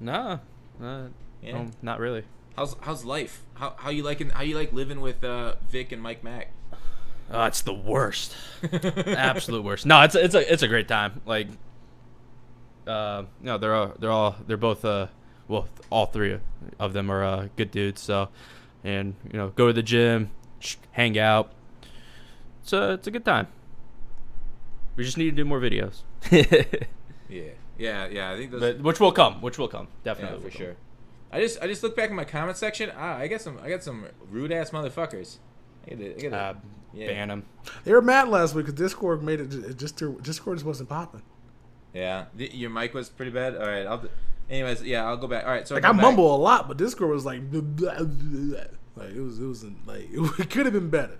C: Nah, not really.
B: How's life? How you like living with Vic and Mike Mack?
C: It's the worst, absolute worst. No, it's a great time. Like, they're both well, all three of them are good dudes. So, and go to the gym, hang out. It's a good time. We just need to do more videos.
B: Yeah. I think those,
C: which will come, definitely.
B: Yeah, for sure. I just look back in my comment section. I got some rude ass motherfuckers. I gotta
C: ban them.
A: They were mad last week because Discord made it Discord just wasn't popping.
B: Yeah, your mic was pretty bad. All right, anyways, I'll go back. All right, so
A: like I mumble a lot, but Discord was like it wasn't like it could have been better.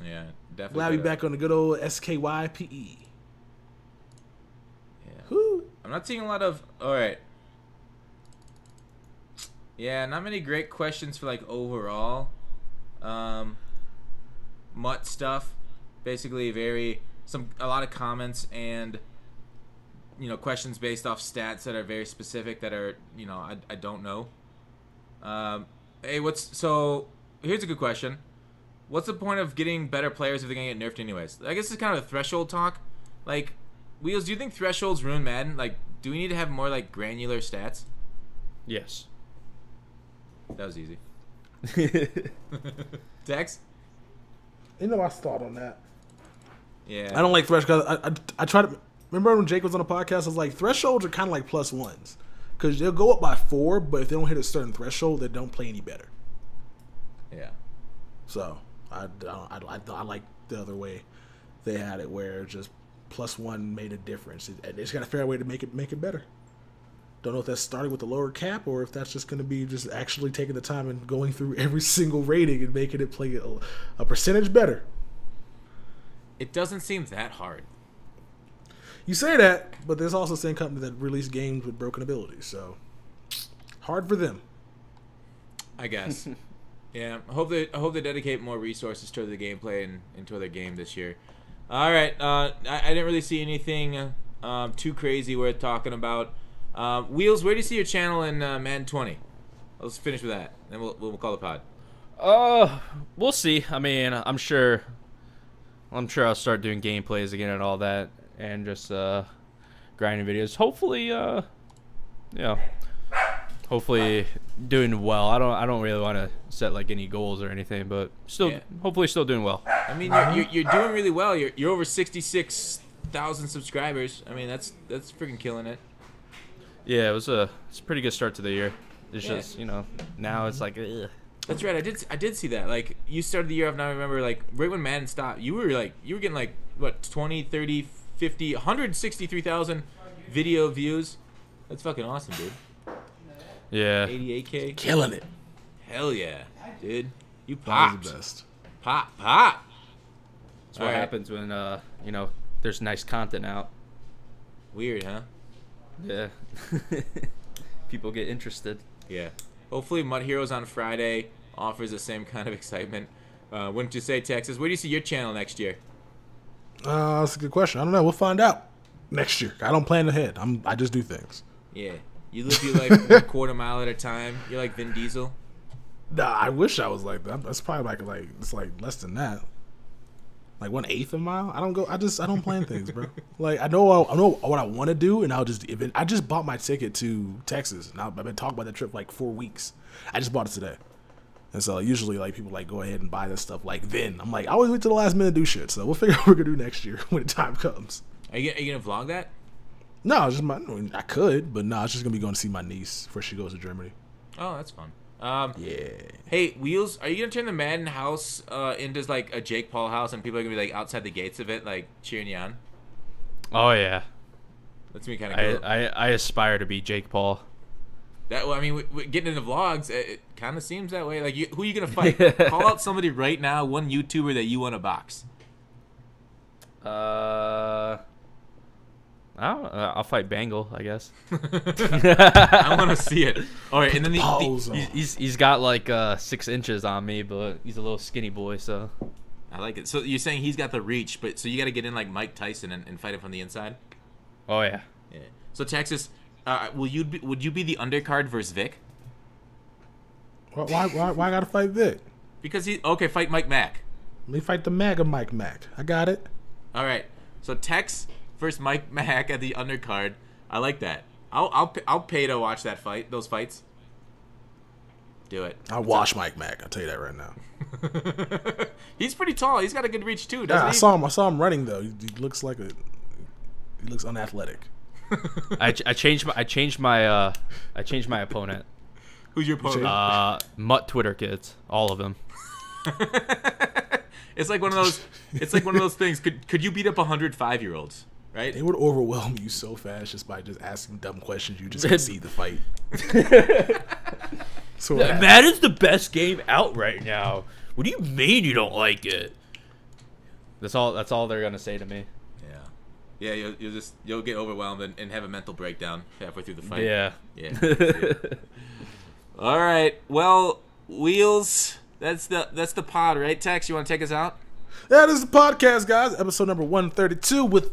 B: Yeah, definitely.
A: Glad to be back on the good old SKYPE.
B: Yeah.
A: Whoo.
B: I'm not seeing a lot of. All right. Yeah, not many great questions for like overall. Mutt stuff, basically a lot of comments and questions based off stats that are very specific that are I don't know. Hey, so here's a good question. What's the point of getting better players if they're gonna get nerfed anyways? I guess it's kind of a threshold talk. Like, Wheels, do you think thresholds ruin Madden? Like, do we need to have more like granular stats?
C: Yes.
B: That was easy. Dex?
A: I thought on that.
B: Yeah.
A: I don't like thresholds. I try to remember when Jake was on the podcast. I was like, thresholds are kind of like plus ones because they'll go up by 4, but if they don't hit a certain threshold, they don't play any better.
B: Yeah.
A: So I like the other way they had it, where just +1 made a difference. They just got a fair way to make it better. Don't know if that's starting with the lower cap or if that's just going to be just actually taking the time and going through every single rating and making it play a percentage better.
B: It doesn't seem that hard.
A: You say that, but there's also the same company that release games with broken abilities, so hard for them.
B: I guess. Yeah, I hope they dedicate more resources to the gameplay and into their game this year. All right, I didn't really see anything too crazy worth talking about. Wheels, where do you see your channel in Madden 20? Let's finish with that, then we'll call the pod.
C: We'll see. I mean, I'm sure I'll start doing gameplays again and all that, and just grinding videos. Hopefully, hopefully doing well. I don't really want to set like any goals or anything, but hopefully still doing well.
B: I mean, you're doing really well. You're over 66,000 subscribers. I mean, that's freaking killing it.
C: Yeah, it's a pretty good start to the year. It's just now it's like, ugh.
B: That's right. I did see that. Like, you started the year off. Now I remember, like, right when Madden stopped, you were getting like what 20, 30, 50, 163,000 video views. That's fucking awesome, dude.
C: Yeah.
B: 88K.
A: Killing it.
B: Hell yeah, dude. You
A: That
B: popped.
A: was the best.
B: Pop.
C: That's what
B: All right.
C: happens when you know, there's nice content out.
B: Weird, huh?
C: Yeah. People get interested.
B: Yeah. Hopefully, Mud Heroes on Friday offers the same kind of excitement. Wouldn't you say, Texas? Where do you see your channel next year?
A: That's a good question. I don't know. We'll find out next year. I don't plan ahead. I just do things.
B: Yeah. You live your life 1/4 mile at a time. You're like Vin Diesel.
A: Nah, I wish I was like that. That's probably like it's like less than that. Like 1/8 of a mile. I don't plan things, bro. Like I know what I want to do, and I'll just I just bought my ticket to Texas. And I've been talking about that trip for like 4 weeks. I just bought it today, and so usually like people like go ahead and buy this stuff like then. I'm like I always wait to the last minute to do shit. So we'll figure out what we're gonna do next year when the time comes.
B: Are you gonna vlog that?
A: No, it's just I could, but no, it's just gonna be going to see my niece before she goes to Germany.
B: Oh, that's fun.
A: Yeah.
B: Hey, Wheelz, are you gonna turn the Madden house into like a Jake Paul house, and people are gonna be like outside the gates of it, like cheering you on?
C: Oh yeah.
B: That's me kind of cool.
C: I aspire to be Jake Paul.
B: That well, I mean, getting into vlogs, it kind of seems that way. Like, who are you gonna fight? Call out somebody right now, one YouTuber that you want to box.
C: I don't know. I'll fight Bangle, I guess.
B: I want to see it. All right, and then
C: he's got like 6 inches on me, but he's a little skinny boy, so.
B: I like it. So you're saying he's got the reach, but so you got to get in like Mike Tyson and fight him from the inside.
C: Oh yeah.
B: Yeah. So Texas, would you be the undercard versus Vic?
A: Why I gotta fight Vic?
B: Because fight Mike Mack.
A: Let me fight the MAGA Mike Mac. I got it.
B: All right. So Tex versus Mike Mack at the undercard. I like that. I'll pay to watch that fight. Those fights. Do it.
A: I'll watch Mike Mac. I'll tell you that right now.
B: He's pretty tall. He's got a good reach too, doesn't
A: Yeah,
B: he?
A: I saw him running though. He looks like he looks unathletic.
C: I changed my opponent.
B: Who's your opponent?
C: Mutt Twitter kids, all of them.
B: It's like one of those. It's like one of those things. Could you beat up 105-year-olds? Right?
A: They would overwhelm you so fast just by just asking dumb questions. You just concede the fight. So
C: Madden's the best game out right now. What do you mean you don't like it? That's all they're gonna say to me.
B: Yeah. You'll get overwhelmed and have a mental breakdown halfway through the fight.
C: Yeah.
B: All right. Well, Wheelz. That's the pod, right? Tex, you want to take us out?
A: That is the podcast, guys. Episode number 132 with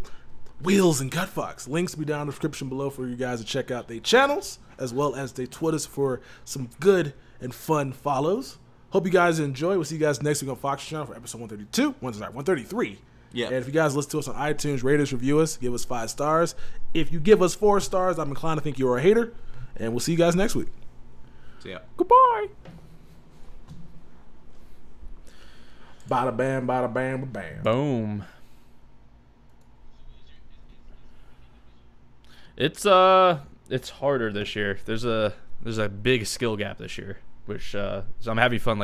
A: Wheelz and Gutfoxx. Links will be down in the description below for you guys to check out their channels as well as their Twitters for some good and fun follows. Hope you guys enjoy. We'll see you guys next week on Fox channel for episode 133.
B: Yeah.
A: And if you guys listen to us on iTunes, rate us, review us, give us 5 stars. If you give us 4 stars, I'm inclined to think you're a hater. And we'll see you guys next week.
B: See ya.
A: Goodbye. Bada bam, bada bam, bam.
C: Boom. It's harder this year. There's a big skill gap this year, which so I'm having fun like